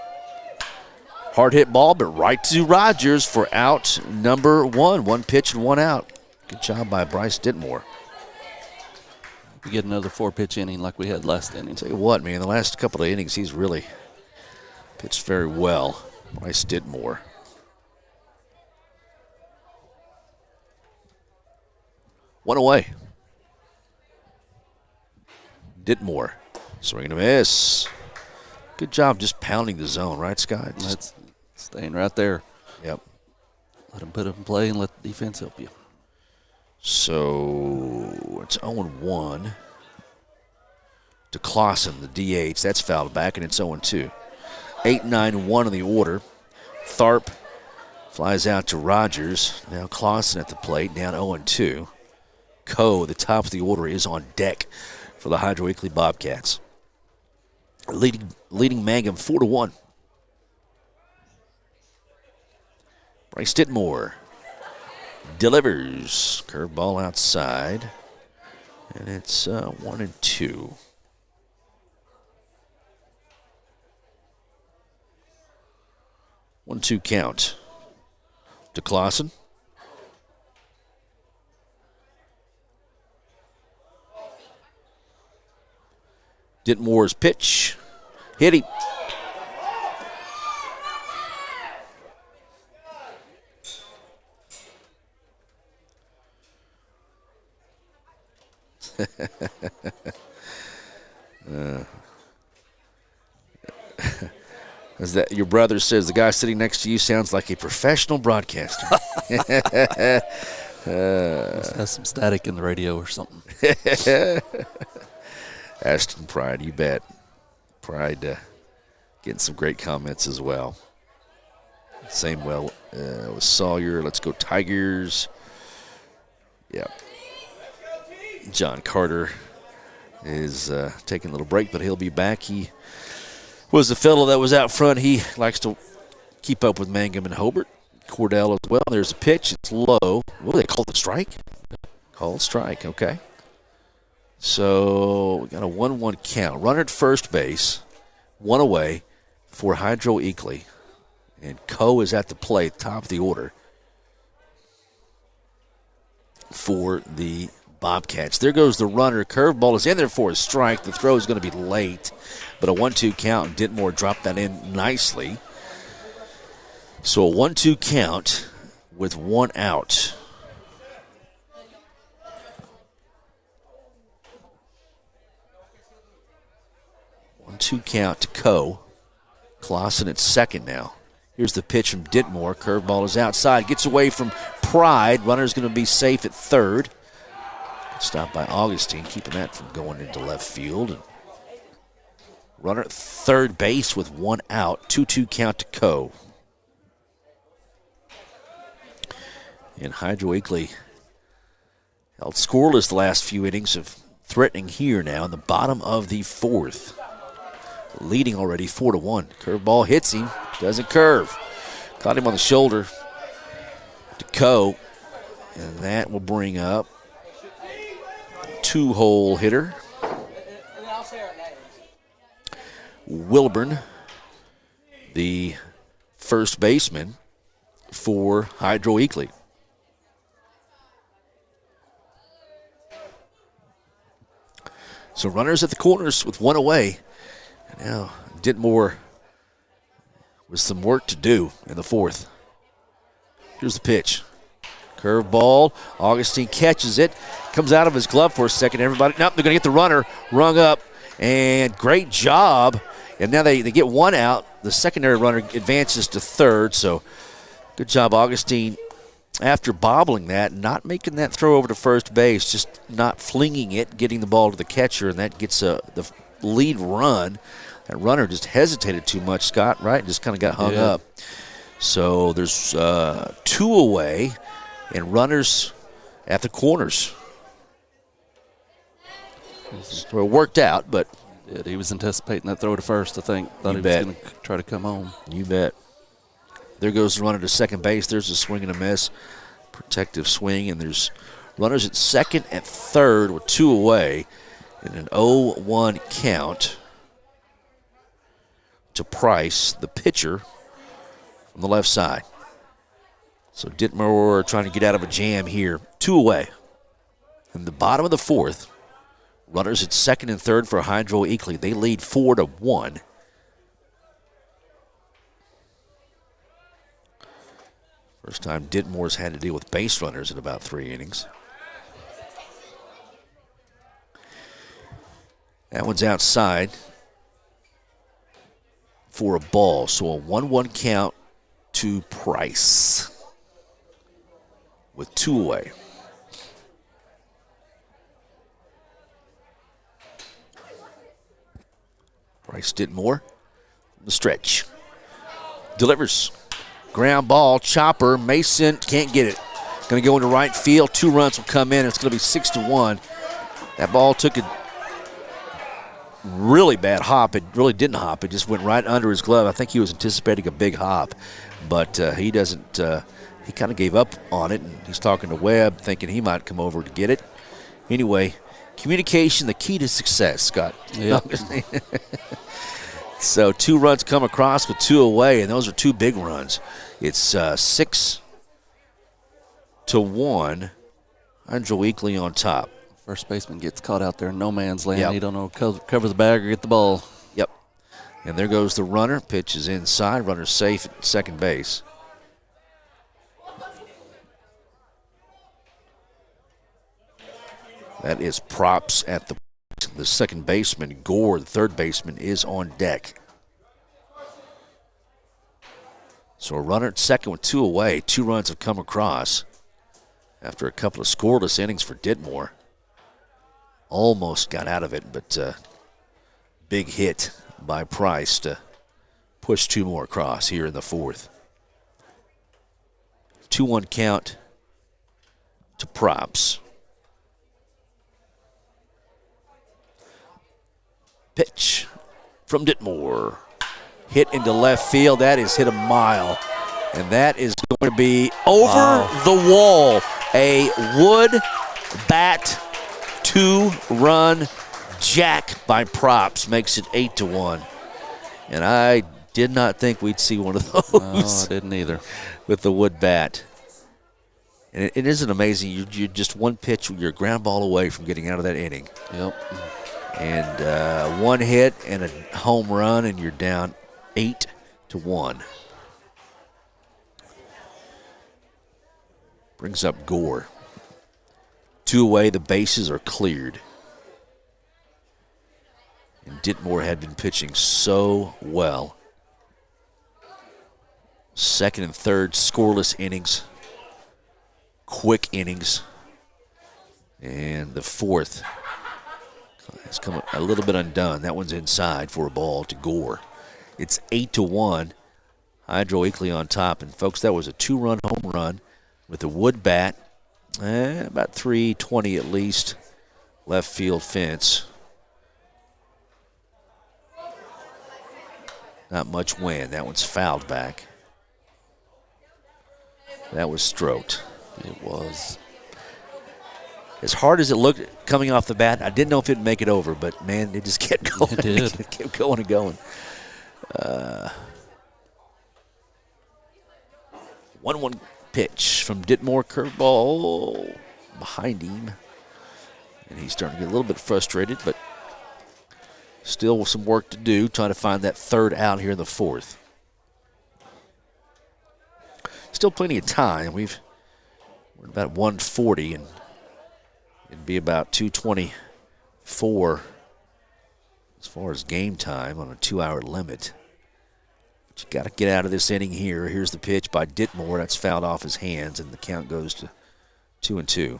Hard hit ball, but right to Rogers for out number 1. 1 pitch and 1 out. Good job by Bryce Ditmore. We get another 4-pitch inning like we had last inning. Tell you what, man, the last couple of innings, he's really pitched very well. Bryce Ditmore. One away. Ditmore. Swing and a miss. Good job just pounding the zone, right, Scott? That's staying right there. Yep. Let him put it in play and let the defense help you. So it's 0-1 to Clausen, the DH. That's fouled back, and it's 0-2. 8-9-1 in the order. Tharp flies out to Rogers. Now Clausen at the plate, down 0-2. Coe, the top of the order, is on deck for the Hydro-Eakly Bobcats. Leading Mangum 4-1. Bryce Ditmore delivers. Curveball outside. And it's 1-2. 1-2 count to Clausen. Ditmore's pitch. Hit him. As that your brother says, the guy sitting next to you sounds like a professional broadcaster. Has some static in the radio or something. Ashton Pride, you bet. Pride getting some great comments as well. Same with Sawyer. Let's go Tigers. Yeah. John Carter is taking a little break, but he'll be back. He was the fellow that was out front. He likes to keep up with Mangum and Hobart. Cordell as well. There's a pitch. It's low. What do they call it? Strike? Called strike, okay. So we got a 1-1 count. Runner at first base, 1 away for Hydro-Eakly. And Coe is at the plate, top of the order for the Bobcats. There goes the runner. Curveball is in there for a strike. The throw is going to be late, but a 1-2 count. Ditmore dropped that in nicely. So a 1-2 count with 1 out. 1-2 count to Coe. Clausen at second now. Here's the pitch from Ditmore. Curveball is outside. Gets away from Pride. Runner's going to be safe at third. Stopped by Augustine, keeping that from going into left field. And runner at third base with 1 out. 2-2 count to Coe. And Hydro-Eakly held scoreless the last few innings of threatening here now in the bottom of the 4th. Leading already 4-1. Curveball hits him. Doesn't curve. Caught him on the shoulder to Coe. And that will bring up 2-hole hitter Wilburn, the first baseman for Hydro-Eakly. So runners at the corners with 1 away. Now, Ditmore with some work to do in the 4th. Here's the pitch. Curveball. Augustine catches it. Comes out of his glove for a second. Everybody, nope, they're going to get the runner rung up. And great job. And now they get 1 out. The secondary runner advances to third. So good job, Augustine. After bobbling that, not making that throw over to first base, just not flinging it, getting the ball to the catcher, and that gets the lead run. That runner just hesitated too much, Scott, right? Just kind of got hung up. So there's 2 away and runners at the corners. Well, it worked out, but he was anticipating that throw to first, I think. Thought he was going to try to come home. You bet. There goes the runner to second base. There's a swing and a miss. Protective swing, and there's Runners at second and third with 2 away in an 0-1 count to Price, the pitcher, from the left side. So Ditmore trying to get out of a jam here. 2 away. In the bottom of the 4th, runners at second and third for Hydro-Eakly. They lead 4-1. First time Ditmore's had to deal with base runners in about 3 innings. That one's outside for a ball. So a 1-1 count to Price with 2 away. Price Ditmore, the stretch. Delivers. Ground ball, chopper. Mason can't get it. Going to go into right field. 2 runs will come in. It's going to be 6-1. That ball took a really bad hop. It really didn't hop. It just went right under his glove. I think he was anticipating a big hop, but he doesn't. He kind of gave up on it, and he's talking to Webb, thinking he might come over to get it. Anyway, communication, the key to success, Scott. Yep. So 2 runs come across with 2 away, and those are 2 big runs. It's 6-1. Hydro-Eakly on top. First baseman gets caught out there in no man's land. Yep. He don't know cover the bag or get the ball. Yep. And there goes the runner. Pitch is inside. Runner safe at second base. That is props at the second baseman. Gore, the third baseman, is on deck. So a runner at second with 2 away. 2 runs have come across after a couple of scoreless innings for Ditmore. Almost got out of it, but big hit by Price to push 2 more across here in the 4th. 2-1 count to props. Pitch from Ditmore. Hit into left field. That is hit a mile. And that is going to be over the wall. A wood bat 2-run jack by props makes it 8-1. And I did not think we'd see one of those. No, I didn't either. With the wood bat. And it isn't amazing. You're just 1 pitch, you're a ground ball away from getting out of that inning. Yep. And 1 hit and a home run, and you're down 8-1. Brings up Gore. 2 away, the bases are cleared. And Ditmore had been pitching so well. Second and third, scoreless innings. Quick innings. And the 4th has come a little bit undone. That one's inside for a ball to Gore. It's 8-1. Hydro-Eakly on top. And, folks, that was a 2-run home run with a wood bat. About 320 at least. Left field fence. Not much wind. That one's fouled back. That was stroked. It was. As hard as it looked coming off the bat, I didn't know if it'd make it over, but, man, it just kept going. It did. It kept going and going. 1-1 pitch from Ditmore. Curveball behind him. And he's starting to get a little bit frustrated, but still some work to do, trying to find that 3rd out here in the 4th. Still plenty of time. We're at about 1:40, and it'd be about 2:24 as far as game time on a 2-hour limit. But you got to get out of this inning here. Here's the pitch by Ditmore. That's fouled off his hands, and the count goes to 2-2.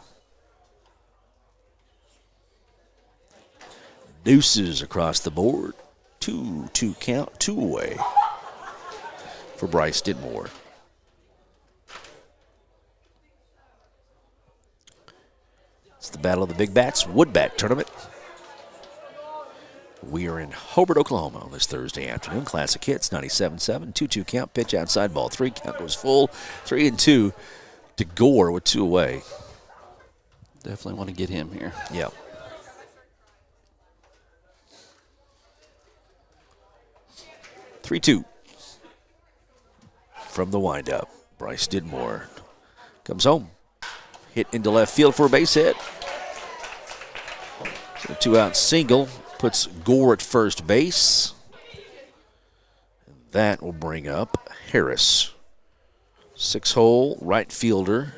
Deuces across the board. 2-2 count, 2 away for Bryce Ditmore. It's the Battle of the Big Bats Wood Bat Tournament. We are in Hobart, Oklahoma on this Thursday afternoon. Classic hits, 97-7, 2-2 count, pitch outside, ball 3, count goes full, 3-2 to Gore with 2 away. Definitely want to get him here. Yeah. Three-two from the windup. Bryce Didmore comes home. Hit into left field for a base hit. So a 2-out single puts Gore at first base. And that will bring up Harris. 6-hole right fielder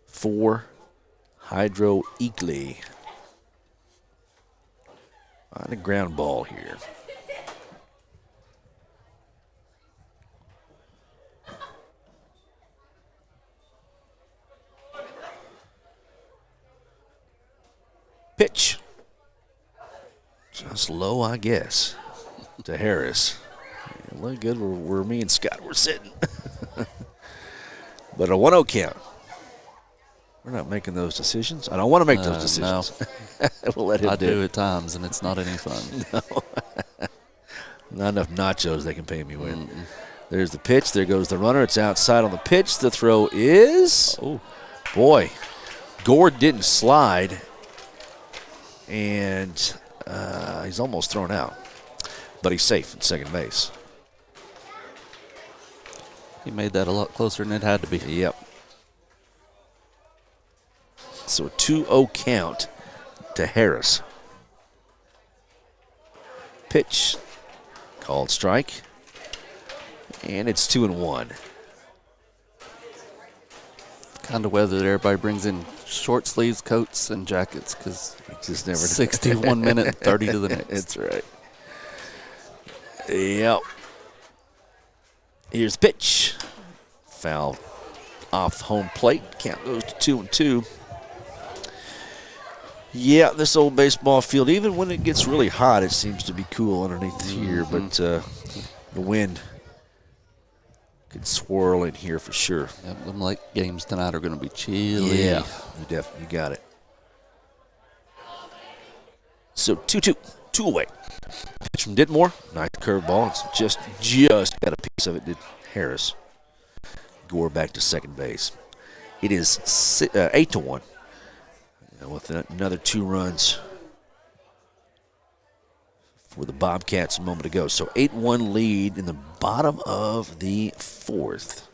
for Hydro-Eakly. On a ground ball here. Pitch. Just low, I guess, to Harris. Yeah, look good where me and Scott were sitting. But a 1-0 count. We're not making those decisions. I don't want to make those decisions. No. We'll let him I do at times, and it's not any fun. No. Not enough nachos they can pay me with. There's the pitch. There goes the runner. It's outside on the pitch. The throw is, oh, boy. Gore didn't slide, and he's almost thrown out. But he's safe at second base. He made that a lot closer than it had to be. Yep. So a 2-0 count to Harris. Pitch. Called strike. And it's 2-1. Kind of weather that everybody brings in short sleeves, coats, and jackets because it's just never 61 minute and 30 to the next. That's right. Yep. Here's the pitch. Foul off home plate. Count goes to 2-2. Yeah, this old baseball field, even when it gets really hot, it seems to be cool underneath here, but the wind could swirl in here for sure. Yep, them late games tonight are going to be chilly. Yeah, you got it. So 2-2, 2 away. Pitch from Ditmore, nice curveball. It's just got a piece of it, did Harris. Gore back to second base. It is 8-1. With another 2 runs for the Bobcats a moment ago. So 8-1 lead in the bottom of the 4th.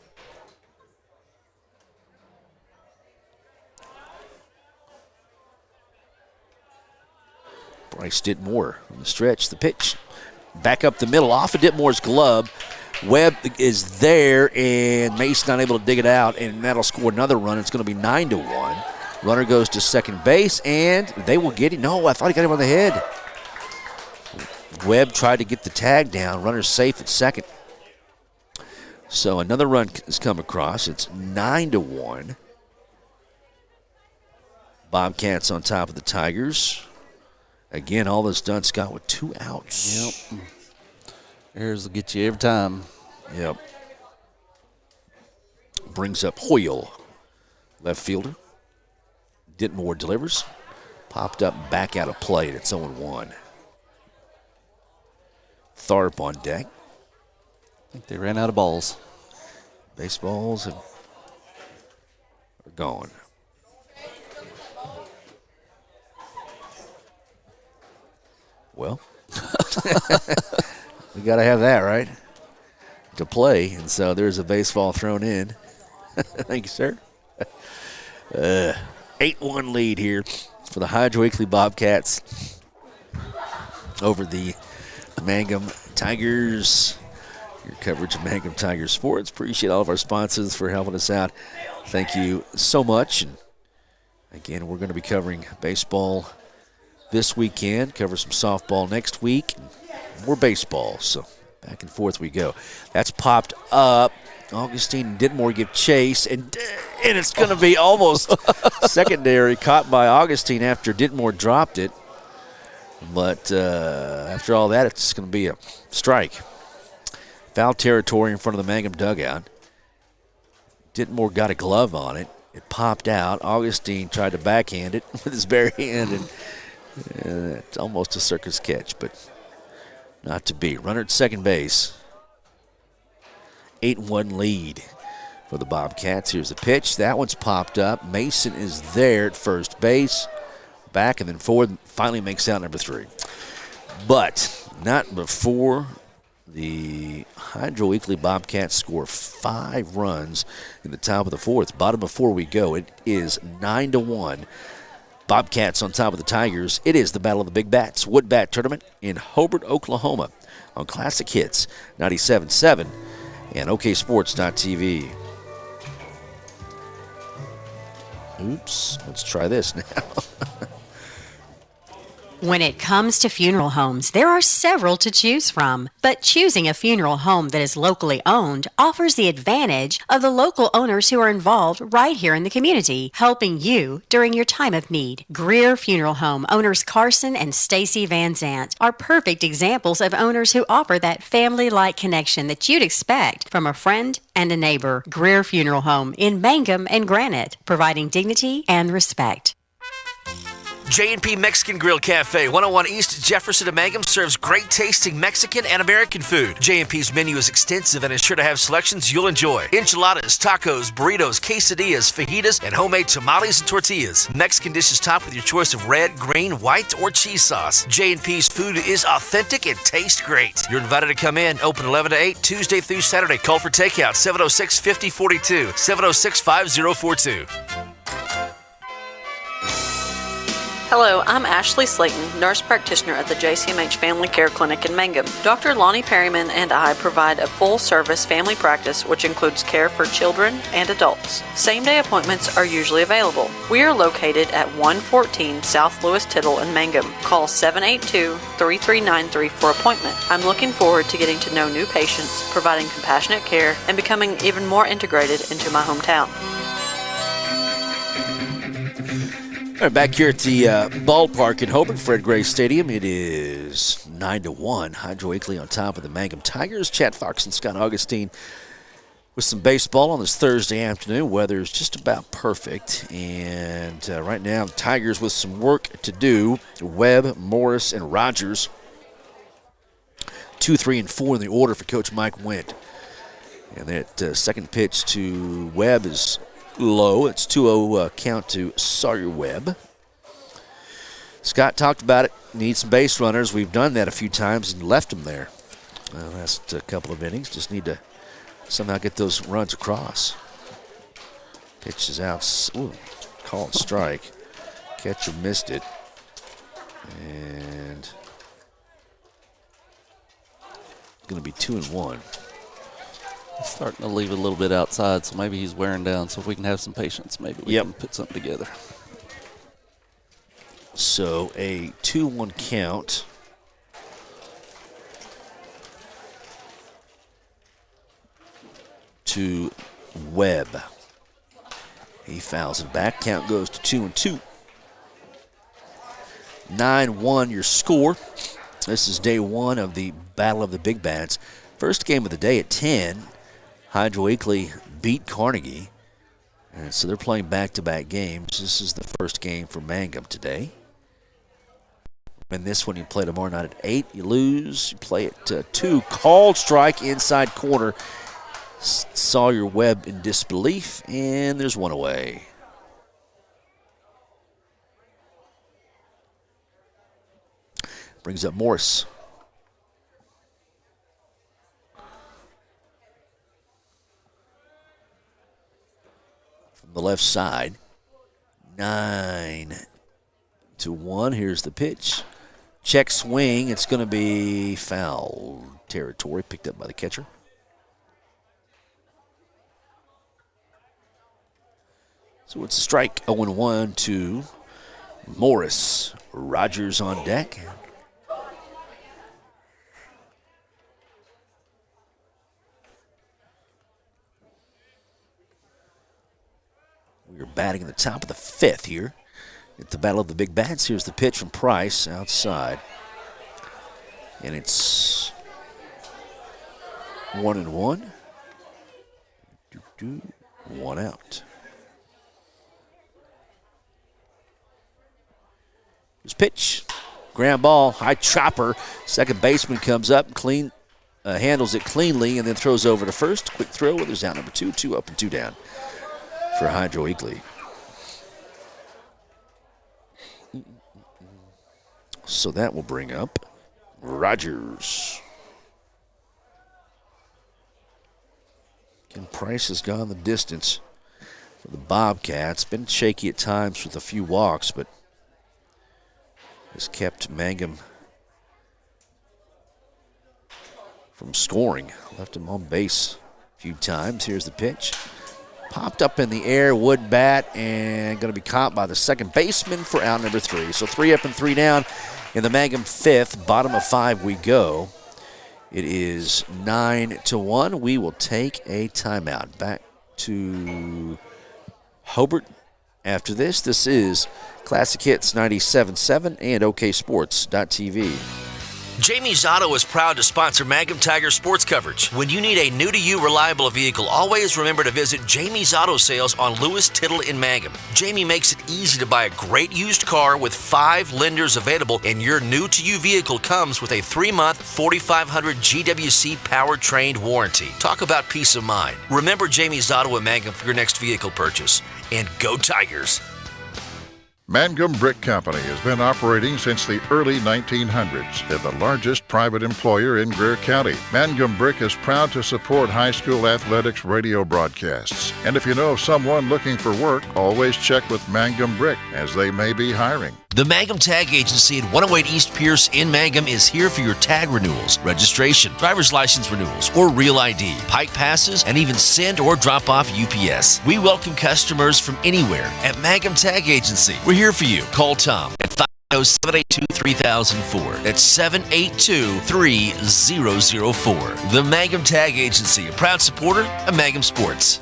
Bryce Ditmore on the stretch. The pitch back up the middle off of Ditmore's glove. Webb is there, and Mace not able to dig it out, and that'll score another run. It's going to be 9-1. Runner goes to second base, and they will get him. No, I thought he got him on the head. Webb tried to get the tag down. Runner's safe at second. So another run has come across. It's 9-1. Bobcats on top of the Tigers. Again, all this done, Scott, with 2 outs. Yep. Errors will get you every time. Yep. Brings up Hoyle, left fielder. Ditmore delivers. Popped up, back out of play, and it's 0-1. Tharp on deck. I think they ran out of balls. Baseballs are gone. Well, we got to have that, right? To play, and so there's a baseball thrown in. Thank you, sir. 8-1 lead here for the Hydro-Eakly Bobcats over the Mangum Tigers. Your coverage of Mangum Tigers Sports. Appreciate all of our sponsors for helping us out. Thank you so much. And again, we're going to be covering baseball this weekend, cover some softball next week, more baseball. So back and forth we go. That's popped up. Augustine and Ditmore give chase, and it's going to be almost secondary, caught by Augustine after Ditmore dropped it. But after all that, it's going to be a strike. Foul territory in front of the Mangum dugout. Ditmore got a glove on it. It popped out. Augustine tried to backhand it with his bare hand, and it's almost a circus catch, but not to be. Runner at second base. 8-1 lead for the Bobcats. Here's the pitch. That one's popped up. Mason is there at first base. Back and then forward. Finally makes out number 3. But not before the Hydro-Eakly Bobcats score 5 runs in the top of the 4th. Bottom of 4 we go. It is 9-1. Bobcats on top of the Tigers. It is the Battle of the Big Bats Wood Bat Tournament in Hobart, Oklahoma on Classic Hits 97.7 and OKSports.tv. Oops, let's try this now. When it comes to funeral homes, there are several to choose from, but choosing a funeral home that is locally owned offers the advantage of the local owners who are involved right here in the community, helping you during your time of need. Greer Funeral Home owners Carson and Stacy Van Zant are perfect examples of owners who offer that family-like connection that you'd expect from a friend and a neighbor. Greer Funeral Home in Mangum and Granite, providing dignity and respect. J&P Mexican Grill Cafe, 101 East Jefferson and Mangum, serves great tasting Mexican and American food. J&P's menu is extensive and is sure to have selections you'll enjoy. Enchiladas, tacos, burritos, quesadillas, fajitas, and homemade tamales and tortillas. Mexican dishes topped with your choice of red, green, white, or cheese sauce. J&P's food is authentic and tastes great. You're invited to come in, open 11 to 8, Tuesday through Saturday. Call for takeout, 706-5042, 706-5042. Hello, I'm Ashley Slayton, nurse practitioner at the JCMH Family Care Clinic in Mangum. Dr. Lonnie Perryman and I provide a full-service family practice which includes care for children and adults. Same-day appointments are usually available. We are located at 114 South Lewis Tittle in Mangum. Call 782-3393 for appointment. I'm looking forward to getting to know new patients, providing compassionate care, and becoming even more integrated into my hometown. All right, back here at the ballpark in Hobart, Fred Gray Stadium, it is 9-1. Hydro-Eakly on top of the Mangum Tigers. Chad Fox and Scott Augustine with some baseball on this Thursday afternoon. Weather is just about perfect. And right now, the Tigers with some work to do. Webb, Morris, and Rogers. 2, 3, and 4 in the order for Coach Mike Wendt. And that second pitch to Webb is low. It's 2-0 count to Sawyer Webb. Scott talked about it. Needs some base runners. We've done that a few times and left them there. Last couple of innings. Just need to somehow get those runs across. Pitch is out. Ooh, called strike. Catcher missed it. And it's going to be 2-1. He's starting to leave a little bit outside, so maybe he's wearing down. So if we can have some patience, maybe we can put something together. So a 2-1 count. To Webb. He fouls it back. Count goes to 2-2. 9-1 your score. This is day one of the Battle of the Big Bats. First game of the day at 10. Hydro-Eakly beat Carnegie. And so they're playing back-to-back games. This is the first game for Mangum today. And this one you play tomorrow night at 8. You lose. You play at 2. Called strike inside corner. Sawyer Webb in disbelief. And there's one away. Brings up Morris. The left side. 9-1. Here's the pitch. Check swing. It's going to be foul territory picked up by the catcher. So it's a strike. 0-1 to Morris. Rogers on deck. We're batting in the top of the 5th here at the Battle of the Big Bats. Here's the pitch from Price outside. And it's 1-1. 1 out. Here's pitch. Ground ball. High chopper. Second baseman comes up and handles it cleanly and then throws over to first. Quick throw with his down number 2, 2 up and 2 down for Hydro-Eakly. So that will bring up Rogers. Again, Price has gone the distance for the Bobcats. Been shaky at times with a few walks, but has kept Mangum from scoring. Left him on base a few times. Here's the pitch. Popped up in the air, wood bat, and going to be caught by the second baseman for out number 3. So 3 up and 3 down in the Mangum 5th. Bottom of 5 we go. It is 9-1. We will take a timeout. Back to Hobart after this. This is Classic Hits 97.7 and OKSports.tv. Jamie's Auto is proud to sponsor Mangum Tiger sports coverage. When you need a new-to-you reliable vehicle, always remember to visit Jamie's Auto Sales on Lewis Tittle in Mangum. Jamie makes it easy to buy a great used car with 5 lenders available, and your new-to-you vehicle comes with a 3-month 4,500 GWC powertrain warranty. Talk about peace of mind. Remember Jamie's Auto in Mangum for your next vehicle purchase. And go Tigers! Mangum Brick Company has been operating since the early 1900s. They're the largest private employer in Greer County. Mangum Brick is proud to support high school athletics radio broadcasts. And if you know of someone looking for work, always check with Mangum Brick, as they may be hiring. The Mangum Tag Agency at 108 East Pierce in Mangum is here for your tag renewals, registration, driver's license renewals, or real ID, pike passes, and even send or drop off UPS. We welcome customers from anywhere at Mangum Tag Agency. We're here for you. Call Tom at 507-823-3004. That's 782-3004. The Mangum Tag Agency, a proud supporter of Mangum Sports.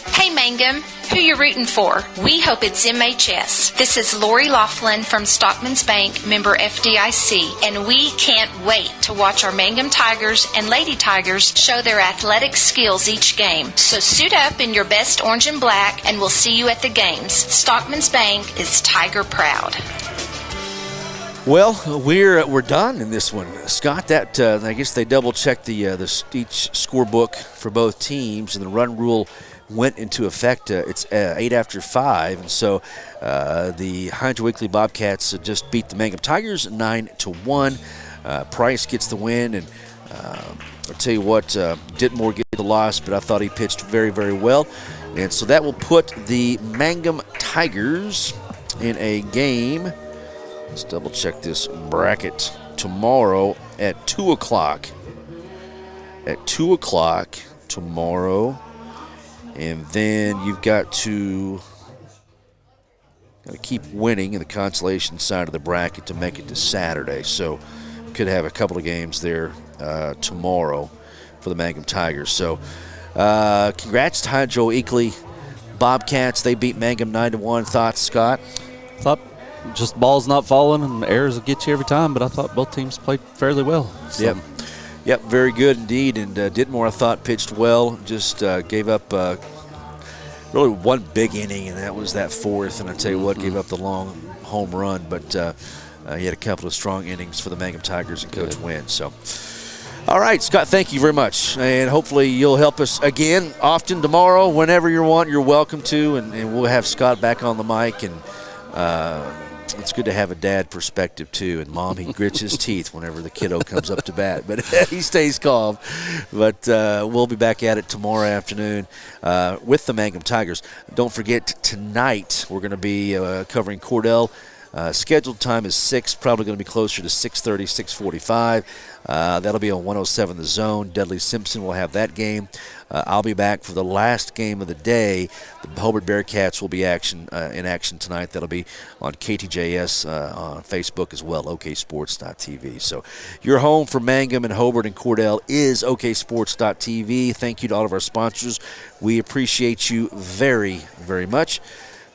Hey Mangum, who you rooting for? We hope it's MHS. This is Lori Laughlin from Stockman's Bank, member FDIC, and we can't wait to watch our Mangum Tigers and Lady Tigers show their athletic skills each game. So suit up in your best orange and black, and we'll see you at the games. Stockman's Bank is Tiger proud. Well, we're done in this one, Scott. That I guess they double checked the each scorebook for both teams, and the run rule went into effect. It's 8 after 5, and so the Hydro-Eakly Bobcats just beat the Mangum Tigers 9-1. Price gets the win, and I'll tell you what, Ditmore get the loss, but I thought he pitched very, very well, and so that will put the Mangum Tigers in a game. Let's double check this bracket tomorrow at 2 o'clock. At 2 o'clock tomorrow. And then you've got to keep winning in the consolation side of the bracket to make it to Saturday. So could have a couple of games there tomorrow for the Mangum Tigers. So congrats to Hydro-Eakly Bobcats. They beat Mangum 9-1. Thoughts, Scott? Thought just balls not falling and errors will get you every time, but I thought both teams played fairly well. So. Yep, very good indeed. And Ditmore, I thought, pitched well. Just gave up really one big inning, and that was that 4th. And I tell you what, gave up the long home run. But he had a couple of strong innings for the Mangum Tigers and Coach Wynn. So, all right, Scott, thank you very much. And hopefully you'll help us again often tomorrow. Whenever you want, you're welcome to. And we'll have Scott back on the mic. And it's good to have a dad perspective, too. And Mom, he grits his teeth whenever the kiddo comes up to bat. But he stays calm. But we'll be back at it tomorrow afternoon with the Mangum Tigers. Don't forget, tonight we're going to be covering Cordell. Scheduled time is 6, probably going to be closer to 6:30, 6:45. That'll be on 107 The Zone. Dudley Simpson will have that game. I'll be back for the last game of the day. The Hobart Bearcats will be in action tonight. That'll be on KTJS on Facebook as well, OKSports.tv. So your home for Mangum and Hobart and Cordell is OKSports.tv. Thank you to all of our sponsors. We appreciate you very, very much.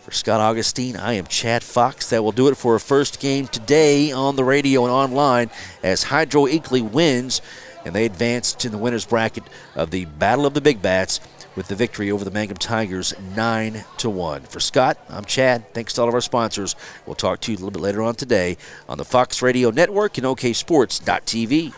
For Scott Augustine, I am Chad Fox. That will do it for our first game today on the radio and online as Hydro-Eakly wins, and they advance to the winner's bracket of the Battle of the Big Bats with the victory over the Mangum Tigers 9-1. For Scott, I'm Chad. Thanks to all of our sponsors. We'll talk to you a little bit later on today on the Fox Radio Network and OKSports.tv.